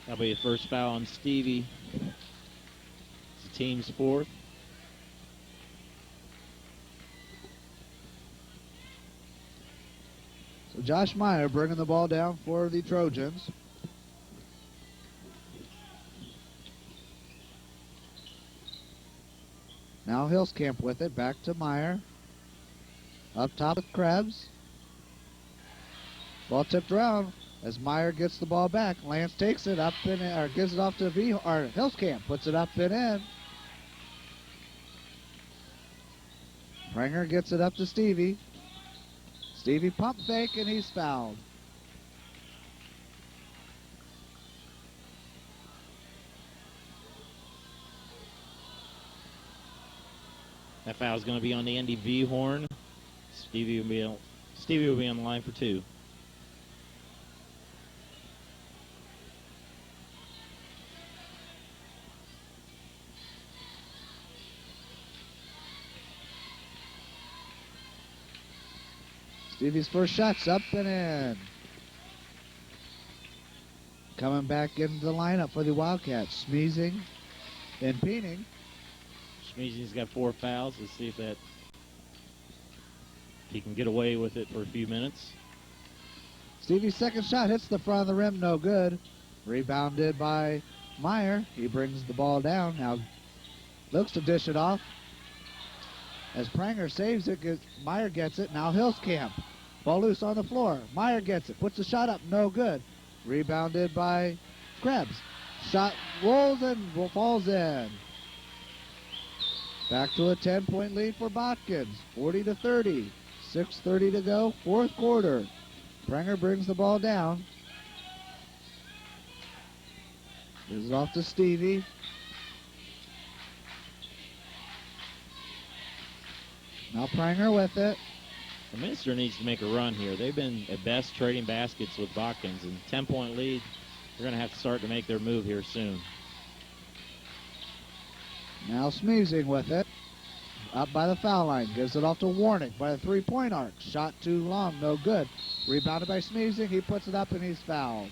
That'll be the first foul on Stevie. It's the team's 4th. So Josh Meyer bringing the ball down for the Trojans. Now Hillscamp with it, back to Meyer. Up top with Krebs. Ball tipped around. as Meyer gets the ball back. Lance takes it up and or gives it off to Hillscamp, puts it up and in. Pranger gets it up to Stevie. Stevie pump fake, and he's fouled. That foul is going to be on the Andy Vhorn. Stevie will be on the line for 2. Stevie's first shot's up and in. Coming back into the lineup for the Wildcats, Smeezing and Peening. Smeezing's got 4 fouls. Let's see if he can get away with it for a few minutes. Stevie's second shot hits the front of the rim, no good. Rebounded by Meyer. He brings the ball down. Now looks to dish it off. As Pranger saves it, Meyer gets it. Now Hillscamp. Ball loose on the floor. Meyer gets it. Puts the shot up. No good. Rebounded by Krebs. Shot rolls and falls in. Back to a 10-point lead for Botkins. 40-30. 6:30 to go. Fourth quarter. Pranger brings the ball down. Gives it off to Stevie. Now Pranger with it. The Minster needs to make a run here. They've been at best trading baskets with Botkins, and 10-point lead. They're going to have to start to make their move here soon. Now Smeezing with it. Up by the foul line. Gives it off to Warnick by the three-point arc. Shot too long. No good. Rebounded by Smeezing. He puts it up and he's fouled.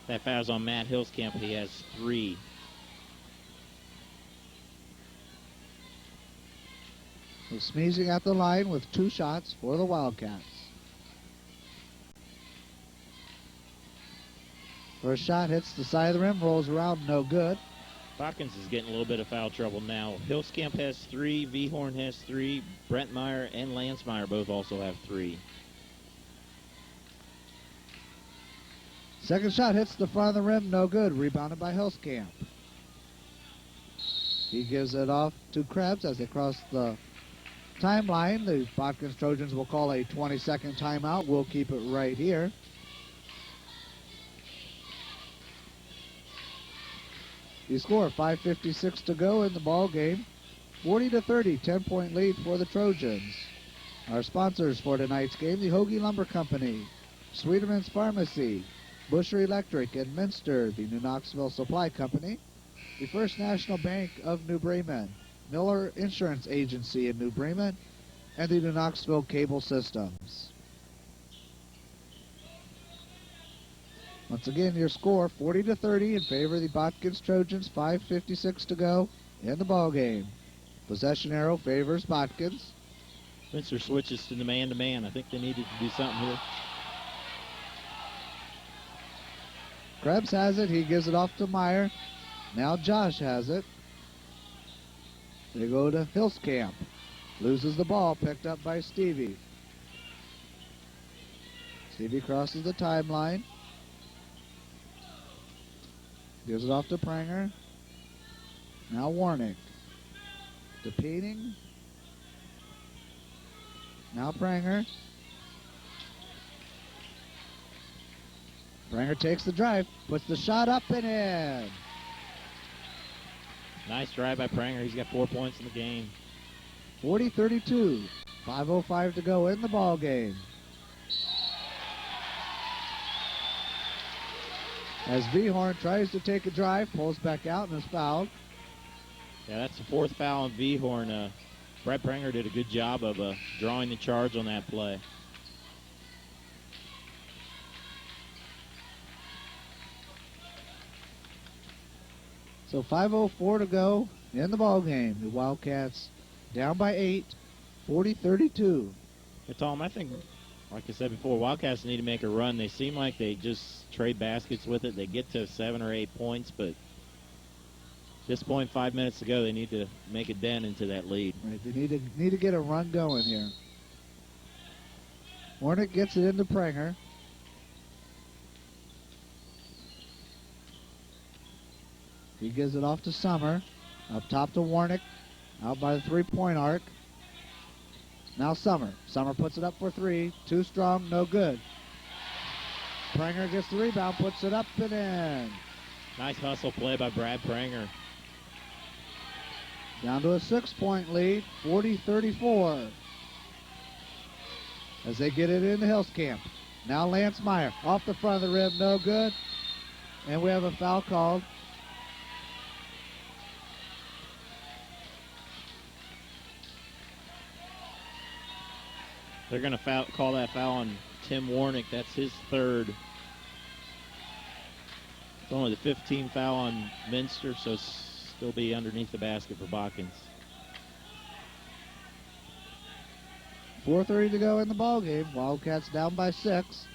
That foul's on Matt Hillscamp. He has 3. So Smeezing at the line with 2 shots for the Wildcats. First shot hits the side of the rim, rolls around, no good. Botkins is getting a little bit of foul trouble now. Hillscamp has 3, Vhorn has 3, Brent Meyer and Lance Meyer both also have 3. Second shot hits the front of the rim, no good. Rebounded by Hillscamp. He gives it off to Krebs as they cross the timeline. The Botkins Trojans will call a 20-second timeout. We'll keep it right here. The score, 5:56 to go in the ball game. 40-30, 10-point lead for the Trojans. Our sponsors for tonight's game, the HOGE Lumber Company, Sweeterman's Pharmacy, Busher Electric and Minster, the New Knoxville Supply Company, the First National Bank of New Bremen, Miller Insurance Agency in New Bremen, and the New Knoxville Cable Systems. Once again, your score, 40-30 in favor of the Botkins Trojans, 5:56 to go in the ball game. Possession arrow favors Botkins. Minster switches to the man-to-man. I think they needed to do something here. Krebs has it. He gives it off to Meyer. Now Josh has it. They go to Hillscamp. Loses the ball, picked up by Stevie. Stevie crosses the timeline. Gives it off to Pranger. Now Warnick. To Peening. Now Pranger. Pranger takes the drive, puts the shot up and in. Nice drive by Pranger. He's got 4 points in the game. 40-32. 5:05 to go in the ball game. As Vhorn tries to take a drive, pulls back out and is fouled. Yeah, that's the 4th foul on Vhorn. Brett Pranger did a good job of drawing the charge on that play. So 5:04 to go in the ball game. The Wildcats down by 8, 40-32. Hey, Tom, I think, like I said before, Wildcats need to make a run. They seem like they just trade baskets with it. They get to 7 or 8 points, but this point 5 minutes ago, they need to make a dent into that lead. Right, they need to get a run going here. Warnick gets it into Pranger. He gives it off to Summer. Up top to Warnick. Out by the three-point arc. Now Summer. Summer puts it up for three. Too strong, no good. Pranger gets the rebound, puts it up and in. Nice hustle play by Brad Pranger. Down to a 6-point lead, 40-34. As they get it into Hillscamp. Now Lance Meyer off the front of the rim, no good. And we have a foul called. They're going to call that foul on Tim Warnick. That's his third. It's only the 15th foul on Minster, so still be underneath the basket for Botkins. 4:30 to go in the ballgame. Wildcats down by 6.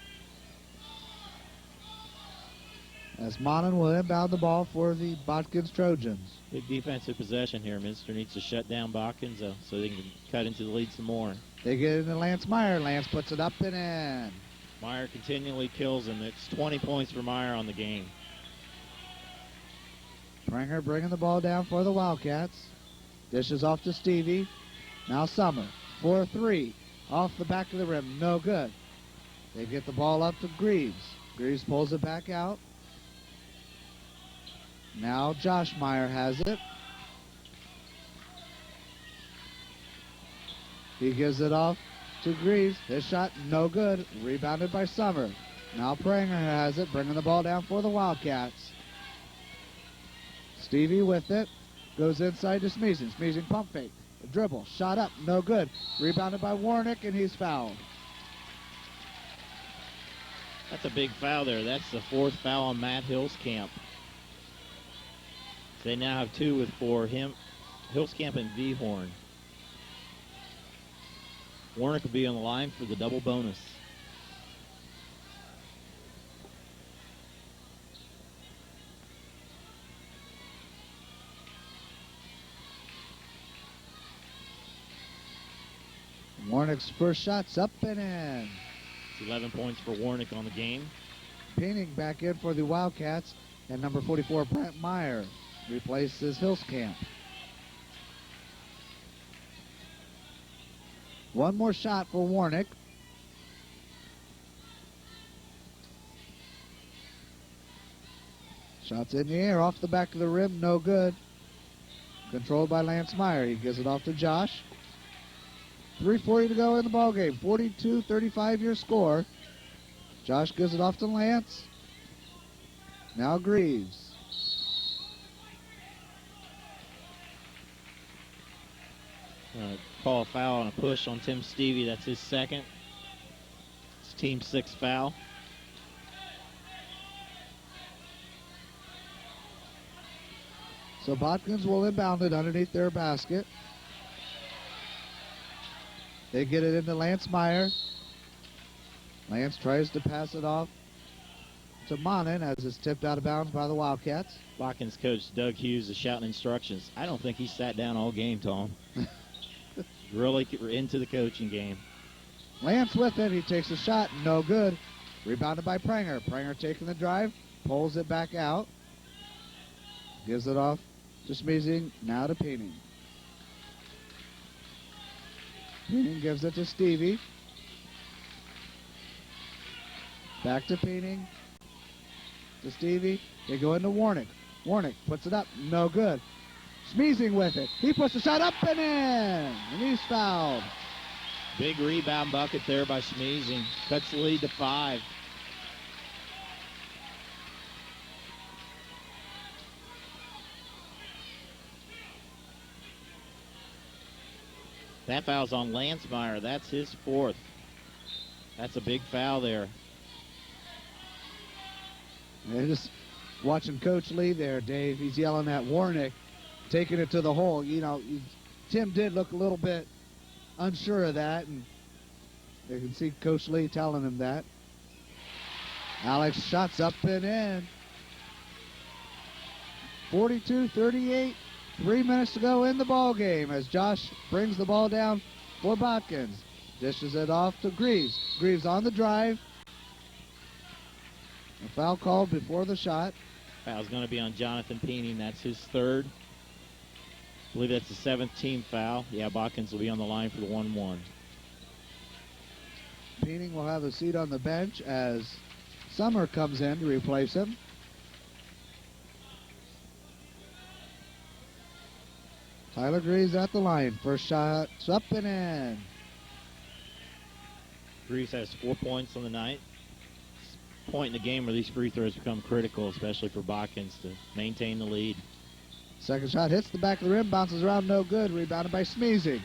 As Monon will inbound the ball for the Botkins Trojans. Big defensive possession here. Minster needs to shut down Botkins so they can cut into the lead some more. They get it into Lance Meyer. Lance puts it up and in. Meyer continually kills him. It's 20 points for Meyer on the game. Pranger bringing the ball down for the Wildcats. Dishes off to Stevie. Now Summer. 4-3. Off the back of the rim. No good. They get the ball up to Greaves. Greaves pulls it back out. Now Josh Meyer has it. He gives it off to Greaves. His shot no good. Rebounded by Summer. Now Pranger has it, bringing the ball down for the Wildcats. Stevie with it. Goes inside to Smeezing. Smeezing pump fake. A dribble. Shot up. No good. Rebounded by Warnick, and he's fouled. That's a big foul there. That's the 4th foul on Matt Hillscamp. They now have 2 with 4. Hillscamp and Vhorn. Warnick will be on the line for the double bonus. Warnick's first shot's up and in. It's 11 points for Warnick on the game. Peening back in for the Wildcats, and number 44, Brent Meyer, replaces Hillscamp. One more shot for Warnick. Shots in the air, off the back of the rim, no good. Controlled by Lance Meyer. He gives it off to Josh. 3:40 to go in the ballgame. 42-35 your score. Josh gives it off to Lance. Now Greaves. Call a foul on a push on Tim Stevie. That's his second. It's team 6th foul. So Botkins will inbound it underneath their basket. They get it into Lance Meyer. Lance tries to pass it off to Monon as it's tipped out of bounds by the Wildcats. Botkins coach Doug Hughes is shouting instructions. I don't think he sat down all game, Tom. Really into the coaching game. Lance with it. He takes a shot. No good. Rebounded by Pranger. Pranger taking the drive. Pulls it back out. Gives it off to Smeezing. Now to Peening. Peening gives it to Stevie. Back to Peening. To Stevie. They go into Warnick. Warnick puts it up. No good. Smeezing with it. He puts the shot up and in. And he's fouled. Big rebound bucket there by Smeezing. Cuts the lead to 5. That foul's on Lance Meyer. That's his 4th. That's a big foul there. And just watching Coach Lee there, Dave. He's yelling at Warnick, taking it to the hole. You know, Tim did look a little bit unsure of that, and you can see Coach Lee telling him that. Alex shots up and in. 42-38. 3 minutes to go in the ball game as Josh brings the ball down for Botkins. Dishes it off to Greaves. Greaves on the drive. A foul called before the shot. Foul's going to be on Jonathan Peening. That's his third. I believe that's the 7th team foul. Yeah, Botkins will be on the line for the 1-1. Peening will have a seat on the bench as Summer comes in to replace him. Tyler Greaves at the line. First shot's up and in. Greaves has 4 points on the night. It's a point in the game where these free throws become critical, especially for Botkins to maintain the lead. Second shot hits the back of the rim, bounces around, no good. Rebounded by Smeezing.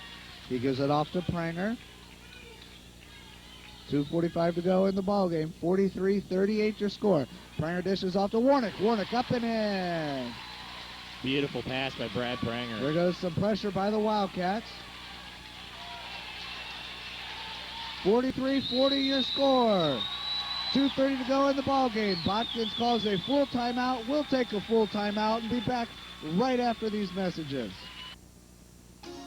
He gives it off to Pranger. 2:45 to go in the ball game. 43-38 your score. Pranger dishes off to Warnick. Warnick up and in. Beautiful pass by Brad Pranger. There goes some pressure by the Wildcats. 43-40 your score. 2:30 to go in the ball game. Botkins calls a full timeout. We'll take a full timeout and be back right after these messages.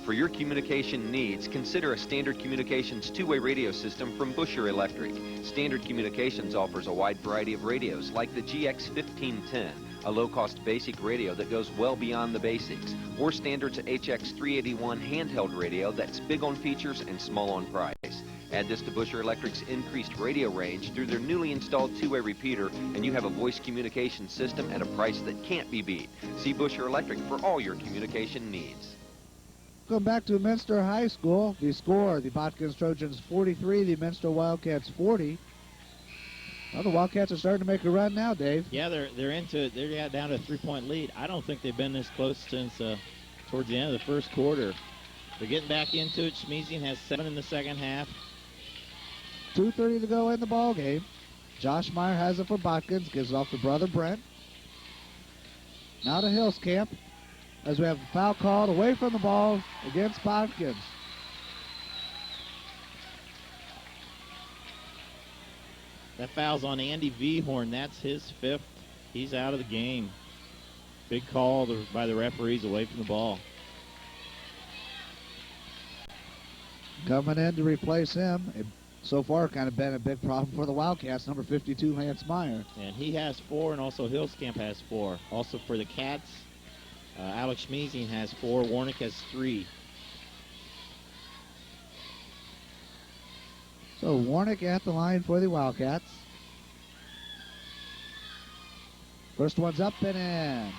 For your communication needs, consider a Standard Communications two-way radio system from Busher Electric. Standard Communications offers a wide variety of radios like the GX1510, a low-cost basic radio that goes well beyond the basics, or Standard's HX381 handheld radio that's big on features and small on price. Add this to Busher Electric's increased radio range through their newly installed two-way repeater, and you have a voice communication system at a price that can't be beat. See Busher Electric for all your communication needs. Welcome back to Minster High School. The score, the Botkins Trojans 43, the Minster Wildcats 40. Well, the Wildcats are starting to make a run now, Dave. Yeah, they're into it. They're down to a 3-point lead. I don't think they've been this close since towards the end of the first quarter. They're getting back into it. Schmeezing has 7 in the second half. 2:30 to go in the ball game. Josh Meyer has it for Botkins, gives it off to brother Brent. Now to Hillscamp as we have a foul called away from the ball against Botkins. That foul's on Andy Vehorn. That's his 5th. He's out of the game. Big call by the referees away from the ball. Coming in to replace him, so far kind of been a big problem for the Wildcats, number 52, Lance Meyer. And he has 4, and also Hillscamp has 4. Also for the Cats, Alex Schmeezing has 4. Warnick has 3. So Warnick at the line for the Wildcats. First one's up and in.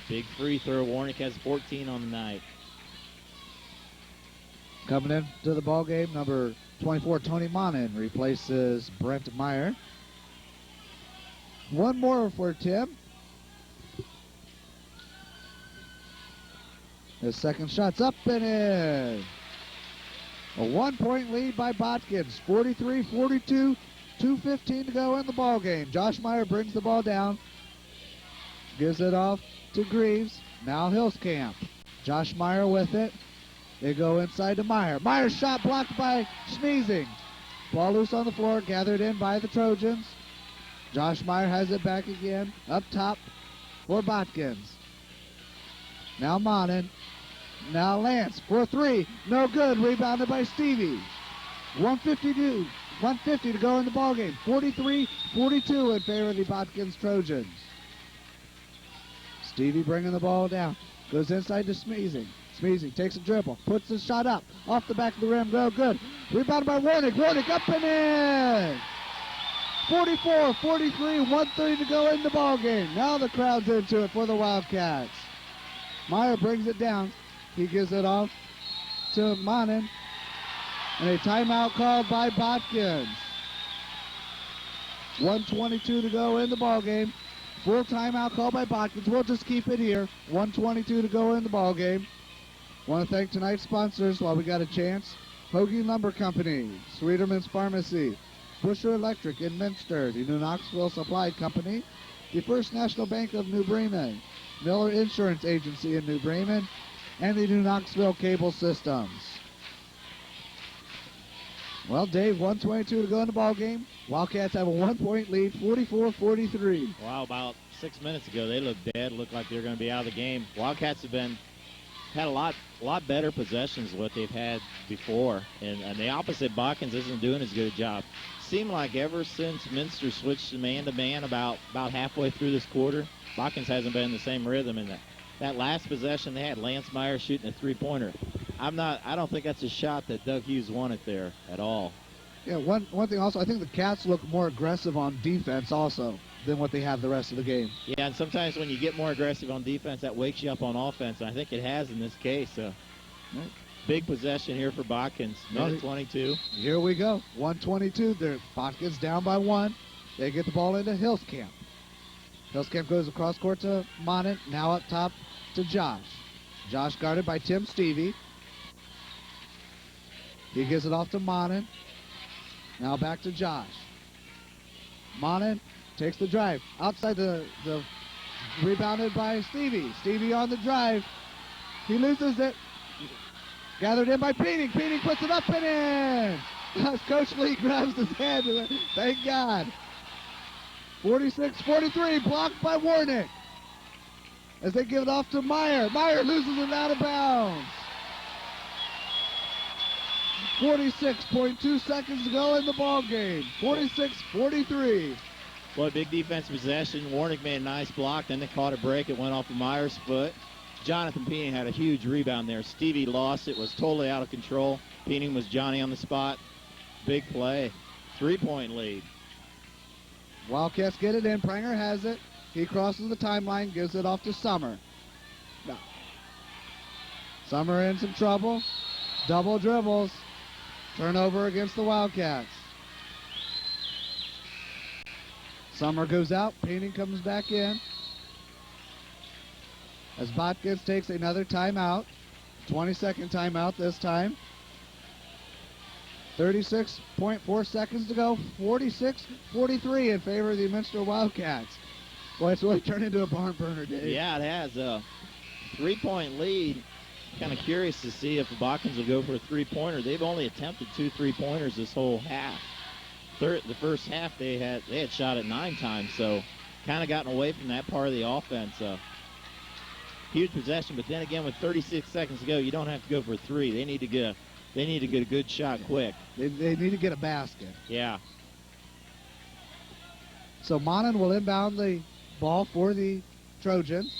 Big free throw. Warnick has 14 on the night. Coming into the ball game, number 24, Tony Monin replaces Brent Meyer. One more for Tim. His second shot's up and in. A 1-point lead by Botkins, 43-42, 2:15 to go in the ball game. Josh Meyer brings the ball down, gives it off to Greaves. Now Hillscamp. Josh Meyer with it. They go inside to Meyer. Meyer's shot blocked by Schmeezing. Ball loose on the floor, gathered in by the Trojans. Josh Meyer has it back again, up top for Botkins. Now Monin. Now Lance for 3. No good. Rebounded by Stevie. 150 to go in the ballgame. 43-42 in favor of the Botkins Trojans. Stevie bringing the ball down. Goes inside to Schmeezing. Schmeezing takes a dribble. Puts the shot up. Off the back of the rim. No good. Rebounded by Warnick. Warnick up and in. 44-43. 1:30 to go in the ballgame. Now the crowd's into it for the Wildcats. Meyer brings it down. He gives it off to Monin. And a timeout called by Botkins. 1:22 to go in the ballgame. Full timeout called by Botkins. We'll just keep it here. 1:22 to go in the ballgame. Want to thank tonight's sponsors while we got a chance. HOGE Lumber Company, Sweeterman's Pharmacy, Busher Electric in Minster, the New Knoxville Supply Company, the First National Bank of New Bremen, Miller Insurance Agency in New Bremen, and the New Knoxville Cable Systems. Well, Dave, 1:22 to go in the ball game. Wildcats have a 1-point lead, 44-43. Wow, about 6 minutes ago, they looked dead, looked like they were going to be out of the game. Wildcats have had a lot better possessions than what they've had before, and the opposite, Botkins, isn't doing as good a job. Seemed like ever since Minster switched to man about halfway through this quarter, Botkins hasn't been in the same rhythm. And that last possession they had, Lance Meyer shooting a three-pointer. I don't think that's a shot that Doug Hughes wanted there at all. Yeah, one thing also, I think the Cats look more aggressive on defense also than what they have the rest of the game. Yeah, and sometimes when you get more aggressive on defense, that wakes you up on offense, and I think it has in this case. Big possession here for Botkins, minute 22. Here we go, 1:22. Botkins down by 1. They get the ball into Hillscamp. Hillscamp goes across court to Monin, now up top to Josh. Josh guarded by Tim Stevie. He gives it off to Monin. Now back to Josh. Monin takes the drive. Outside the rebounded by Stevie. Stevie on the drive. He loses it. Gathered in by Peening. Peening puts it up and in. Coach Lee grabs his hand. Thank God. 46-43, blocked by Warnick. As they give it off to Meyer. Meyer loses it out of bounds. 46.2 seconds to go in the ball game. 46-43. Well, big defense possession. Warnick made a nice block. Then they caught a break. It went off of Meyer's foot. Jonathan Peening had a huge rebound there. Stevie lost it. Was totally out of control. Peening was Johnny on the spot. Big play. 3-point lead. Wildcats get it in. Pranger has it. He crosses the timeline. Gives it off to Summer. No. Summer in some trouble. Double dribbles. Turnover against the Wildcats. Summer goes out. Peening comes back in. As Botkins takes another timeout. 22nd timeout this time. 36.4 seconds to go. 46-43 in favor of the Minster Wildcats. Boy, it's really turned into a barn burner, Dave. Yeah, it has. A 3-point lead. Kind of curious to see if the Botkins will go for a three-pointer. They've only attempted 2 3-pointers this whole half. The first half they had shot it 9 times, so kind of gotten away from that part of the offense. Huge possession, but then again, with 36 seconds to go, you don't have to go for a 3. They need to get a good shot quick. They need to get a basket. Yeah. So Monin will inbound the ball for the Trojans.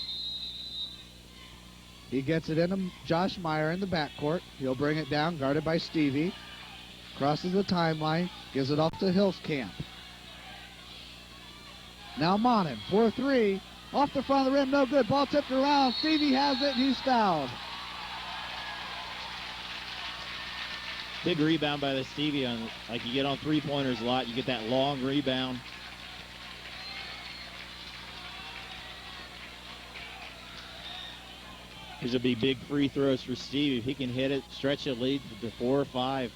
He gets it into Josh Meyer in the backcourt. He'll bring it down, guarded by Stevie. Crosses the timeline, gives it off to Hillscamp. Now Monin, 4-3. Off the front of the rim, no good. Ball tipped around. Stevie has it, and he's fouled. Big rebound by the Stevie. Like you get on three-pointers a lot, you get that long rebound. These will be big free throws for Stevie. If he can hit it, stretch the lead to 4 or 5.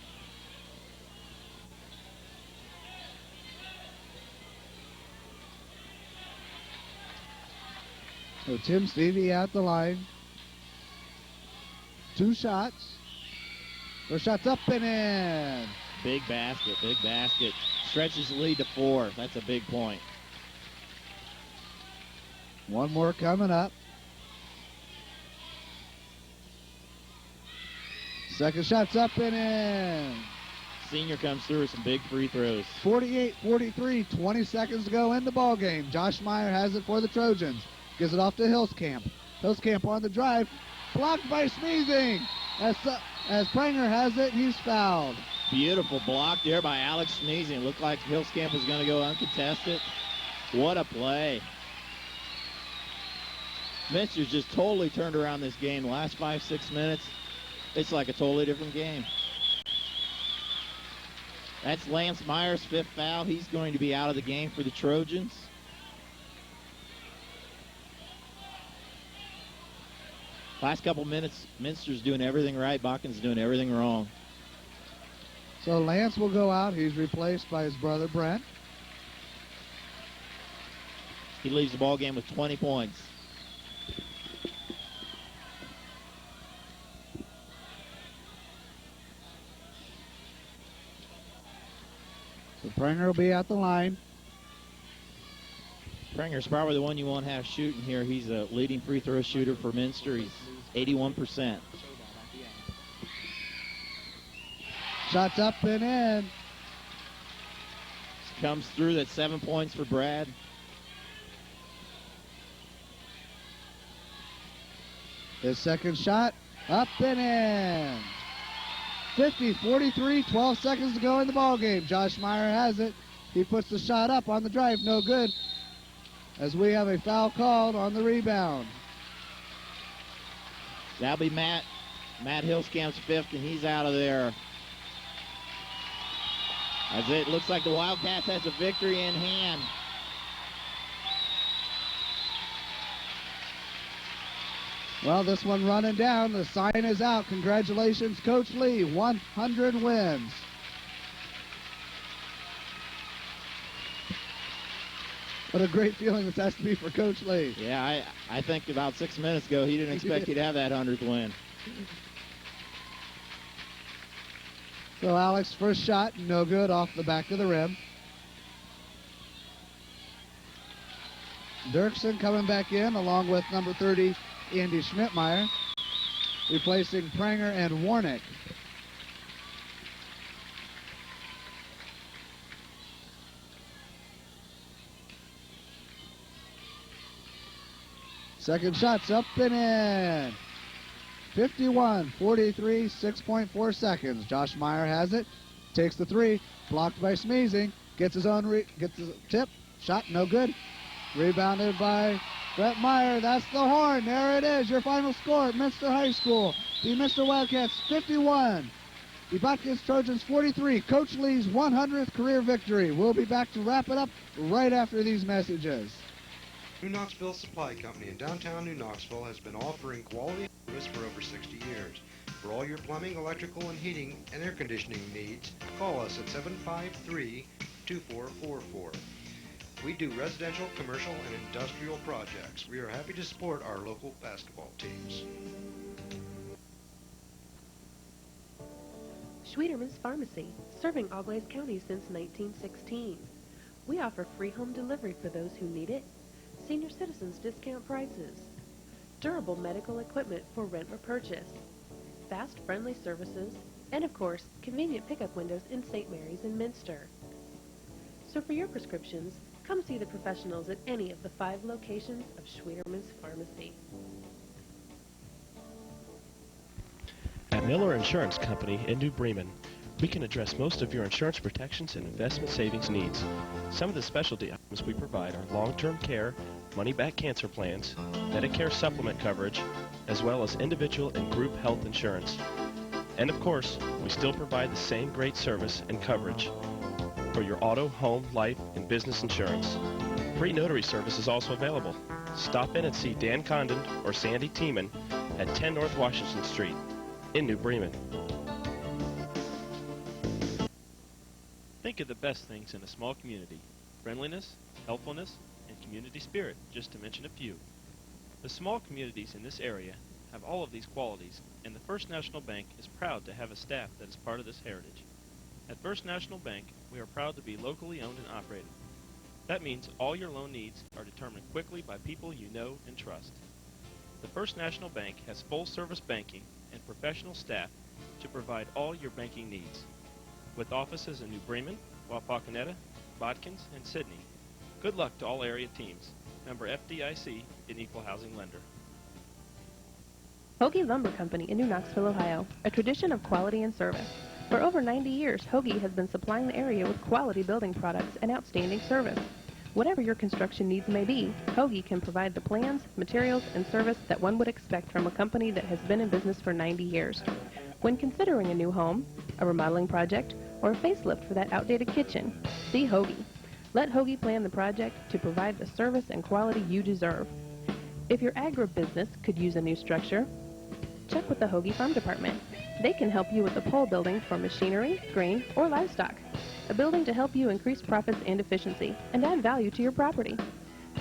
So Tim Stevie at the line. 2 shots. First shot's up and in. Big basket, big basket. Stretches the lead to 4. That's a big point. One more coming up. Second shot's up and in. Senior comes through with some big free throws. 48-43, 20 seconds to go in the ball game. Josh Meyer has it for the Trojans. Gives it off to Hillscamp. Hillscamp on the drive. Blocked by Sneezing. As Pranger has it, he's fouled. Beautiful block there by Alex Sneezing. It looked like Hillscamp was going to go uncontested. What a play. Minster's just totally turned around this game. The last 5-6 minutes, it's like a totally different game. That's Lance Meyer's 5th foul. He's going to be out of the game for the Trojans. Last couple minutes, Minster's doing everything right. Botkins doing everything wrong. So Lance will go out. He's replaced by his brother Brent. He leaves the ball game with 20 points. Pranger will be at the line. Pranger's probably the one you want to have shooting here. He's a leading free throw shooter for Minster. He's 81%. Shots up and in. Comes through. That's 7 points for Brad. His second shot, up and in. 50-43, 12 seconds to go in the ball game. Josh Meyer has it. He puts the shot up on the drive, no good, as we have a foul called on the rebound. That'll be Matt Hillscamp's fifth, and he's out of there. As it looks like the Wildcats has a victory in hand. Well, this one running down. The sign is out. Congratulations, Coach Lee. 100 wins. What a great feeling this has to be for Coach Lee. Yeah, I think about 6 minutes ago he didn't expect he'd have that 100th win. So Alex, first shot, no good, off the back of the rim. Dirksen coming back in along with number 30, Andy Schmidtmeyer, replacing Pranger and Warnick. Second shot's up and in. 51-43, 6.4 seconds. Josh Meyer has it, takes the three, blocked by Smeezing, gets his own gets the tip, shot no good. Rebounded by Brett Meyer. That's the horn. There it is. Your final score at Minster High School. The Minster Wildcats 51. The Botkins Trojans 43. Coach Lee's 100th career victory. We'll be back to wrap it up right after these messages. New Knoxville Supply Company in downtown New Knoxville has been offering quality service for over 60 years. For all your plumbing, electrical, and heating and air conditioning needs, call us at 753-2444. We do residential, commercial, and industrial projects. We are happy to support our local basketball teams. Schwederman's Pharmacy, serving Auglaize County since 1916. We offer free home delivery for those who need it, senior citizens discount prices, durable medical equipment for rent or purchase, fast, friendly services, and of course, convenient pickup windows in St. Mary's and Minster. So for your prescriptions, come see the professionals at any of the 5 locations of Schwederman's Pharmacy. At Miller Insurance Company in New Bremen, we can address most of your insurance protections and investment savings needs. Some of the specialty items we provide are long-term care, money-back cancer plans, Medicare supplement coverage, as well as individual and group health insurance. And of course, we still provide the same great service and coverage for your auto, home, life, and business insurance. Free notary service is also available. Stop in and see Dan Condon or Sandy Tiemann at 10 North Washington Street in New Bremen. Think of the best things in a small community: friendliness, helpfulness, and community spirit, just to mention a few. The small communities in this area have all of these qualities, and the First National Bank is proud to have a staff that is part of this heritage. At First National Bank, we are proud to be locally owned and operated. That means all your loan needs are determined quickly by people you know and trust. The First National Bank has full-service banking and professional staff to provide all your banking needs. With offices in New Bremen, Wapakoneta, Botkins, and Sydney. Good luck to all area teams. Member FDIC, an equal housing lender. HOGE Lumber Company in New Knoxville, Ohio, a tradition of quality and service. For over 90 years, HOGE has been supplying the area with quality building products and outstanding service. Whatever your construction needs may be, HOGE can provide the plans, materials, and service that one would expect from a company that has been in business for 90 years. When considering a new home, a remodeling project, or a facelift for that outdated kitchen, see HOGE. Let HOGE plan the project to provide the service and quality you deserve. If your agribusiness could use a new structure, check with the HOGE Farm Department. They can help you with a pole building for machinery, grain, or livestock. A building to help you increase profits and efficiency and add value to your property.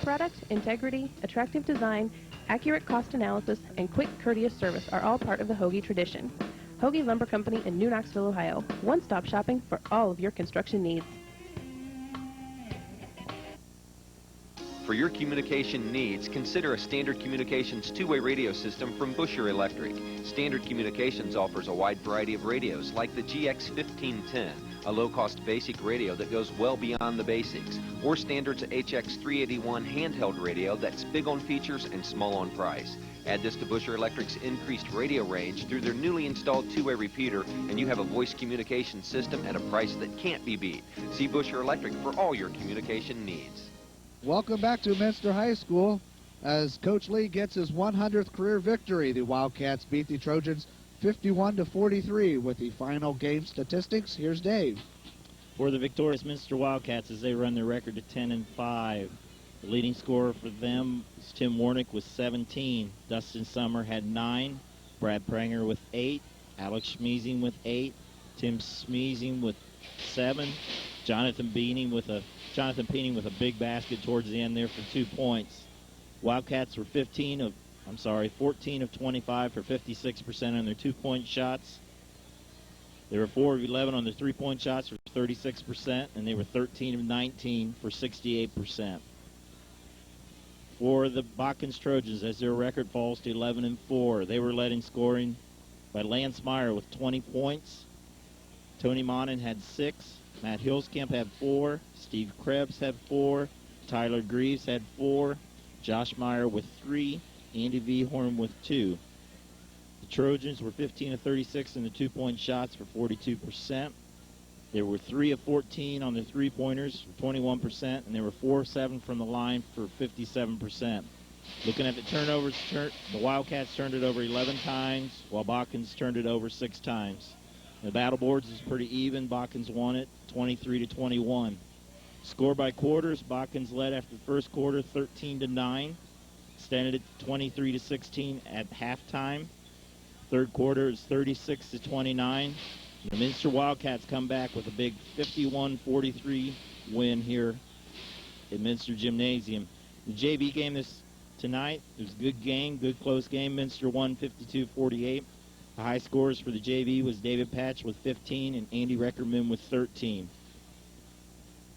Product, integrity, attractive design, accurate cost analysis, and quick, courteous service are all part of the HOGE tradition. HOGE Lumber Company in New Knoxville, Ohio. One-stop shopping for all of your construction needs. For your communication needs, consider a Standard Communications two-way radio system from Busher Electric. Standard Communications offers a wide variety of radios like the GX1510, a low-cost basic radio that goes well beyond the basics, or Standard's HX381 handheld radio that's big on features and small on price. Add this to Busher Electric's increased radio range through their newly installed two-way repeater, and you have a voice communication system at a price that can't be beat. See Busher Electric for all your communication needs. Welcome back to Minster High School as Coach Lee gets his 100th career victory. The Wildcats beat the Trojans 51-43 with the final game statistics. Here's Dave. For the victorious Minster Wildcats as they run their record to 10-5. The leading scorer for them is Tim Warnick with 17. Dustin Summer had 9. Brad Pranger with 8. Alex Schmeezing with 8. Tim Schmeezing with 7. Jonathan Peening with a big basket towards the end there for 2 points. Wildcats were 14 of 25 for 56% on their 2-point shots. They were 4 of 11 on their 3-point shots for 36%, and they were 13 of 19 for 68%. For the Botkins Trojans, as their record falls to 11-4, they were led in scoring by Lance Meyer with 20 points. Tony Monin had 6. Matt Hillskamp had 4. Steve Krebs had 4. Tyler Greaves had 4. Josh Meyer with 3. Andy Vehorn with 2. The Trojans were 15 of 36 in the 2-point shots for 42%. They were 3 of 14 on the 3-pointers for 21%, and they were 4 of 7 from the line for 57%. Looking at the turnovers, the Wildcats turned it over 11 times, while Botkins turned it over 6 times. The battle boards is pretty even. Botkins won it 23-21. Score by quarters, Botkins led after the first quarter 13-9. Extended it 23-16 at halftime. Third quarter is 36-29. The Minster Wildcats come back with a big 51-43 win here at Minster Gymnasium. The JV game tonight, it was a good game, good close game. Minster won 52-48. The high scores for the JV was David Patch with 15 and Andy Reckerman with 13.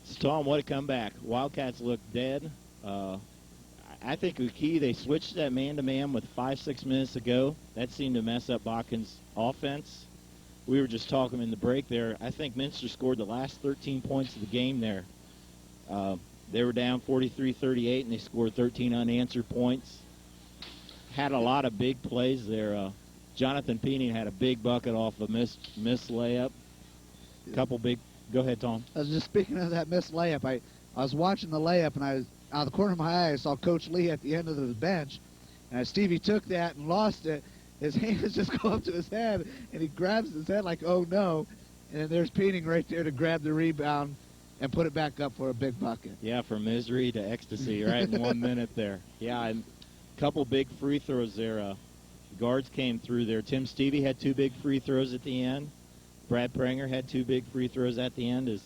So, Tom, what a comeback. Wildcats looked dead. I think the key, they switched that man-to-man with 5-6 minutes to go. That seemed to mess up Botkins' offense. We were just talking in the break there. I think Minster scored the last 13 points of the game there. They were down 43-38, and they scored 13 unanswered points. Had a lot of big plays there. Jonathan Peening had a big bucket off a missed layup. Couple big. Go ahead, Tom. I was just speaking of that missed layup. I was watching the layup, and I was out of the corner of my eye. I saw Coach Lee at the end of the bench, and Stevie took that and lost it. His hands just go up to his head, and he grabs his head like, oh no. And then there's Peening right there to grab the rebound and put it back up for a big bucket. Yeah, from misery to ecstasy, right in 1 minute there. Yeah, and a couple big free throws there. Guards came through there. Tim Stevie had 2 big free throws at the end. Brad Pranger had 2 big free throws at the end as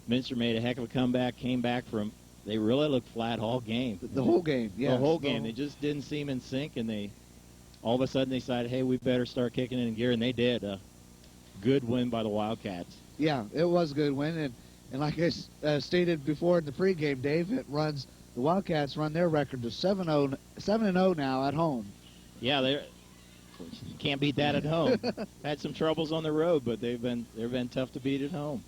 Minster made a heck of a comeback, came back from, they really looked flat all game. The whole game, yeah. The whole game. They just didn't seem in sync, and all of a sudden they decided, hey, we better start kicking it in gear, and they did. A good win by the Wildcats. Yeah, it was a good win, and like I stated before in the pregame, Dave, the Wildcats run their record to 7-0 now at home. Yeah, you can't beat that at home. Had some troubles on the road, but they've been tough to beat at home.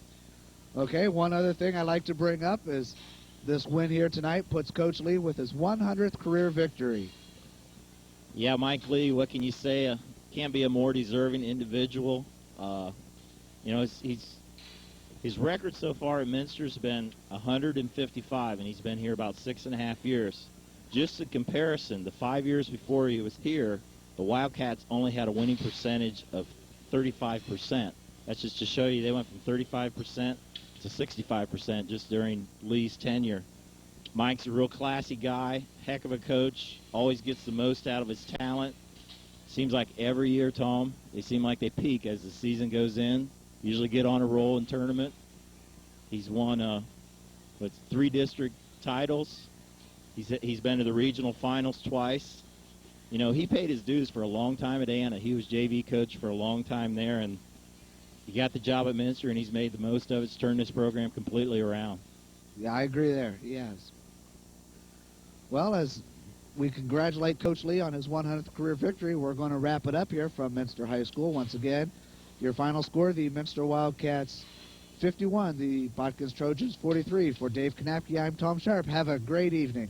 Okay, one other thing I like to bring up is this win here tonight puts Coach Lee with his 100th career victory. Yeah, Mike Lee, what can you say? Can't be a more deserving individual. His record so far at Minster's been 155, and he's been here about 6.5 years. Just a comparison, the 5 years before he was here, the Wildcats only had a winning percentage of 35%. That's just to show you they went from 35% to 65% just during Lee's tenure. Mike's a real classy guy, heck of a coach, always gets the most out of his talent. Seems like every year, Tom, they seem like they peak as the season goes in, usually get on a roll in tournament. He's won 3 district titles. He's been to the regional finals twice. You know, he paid his dues for a long time at Anna. He was JV coach for a long time there, and he got the job at Minster, and he's made the most of it. He's turned this program completely around. Yeah, I agree there. He has. Well, as we congratulate Coach Lee on his 100th career victory, we're going to wrap it up here from Minster High School. Once again, your final score, the Minster Wildcats 51, the Botkins Trojans 43. For Dave Kanapke, I'm Tom Sharp. Have a great evening.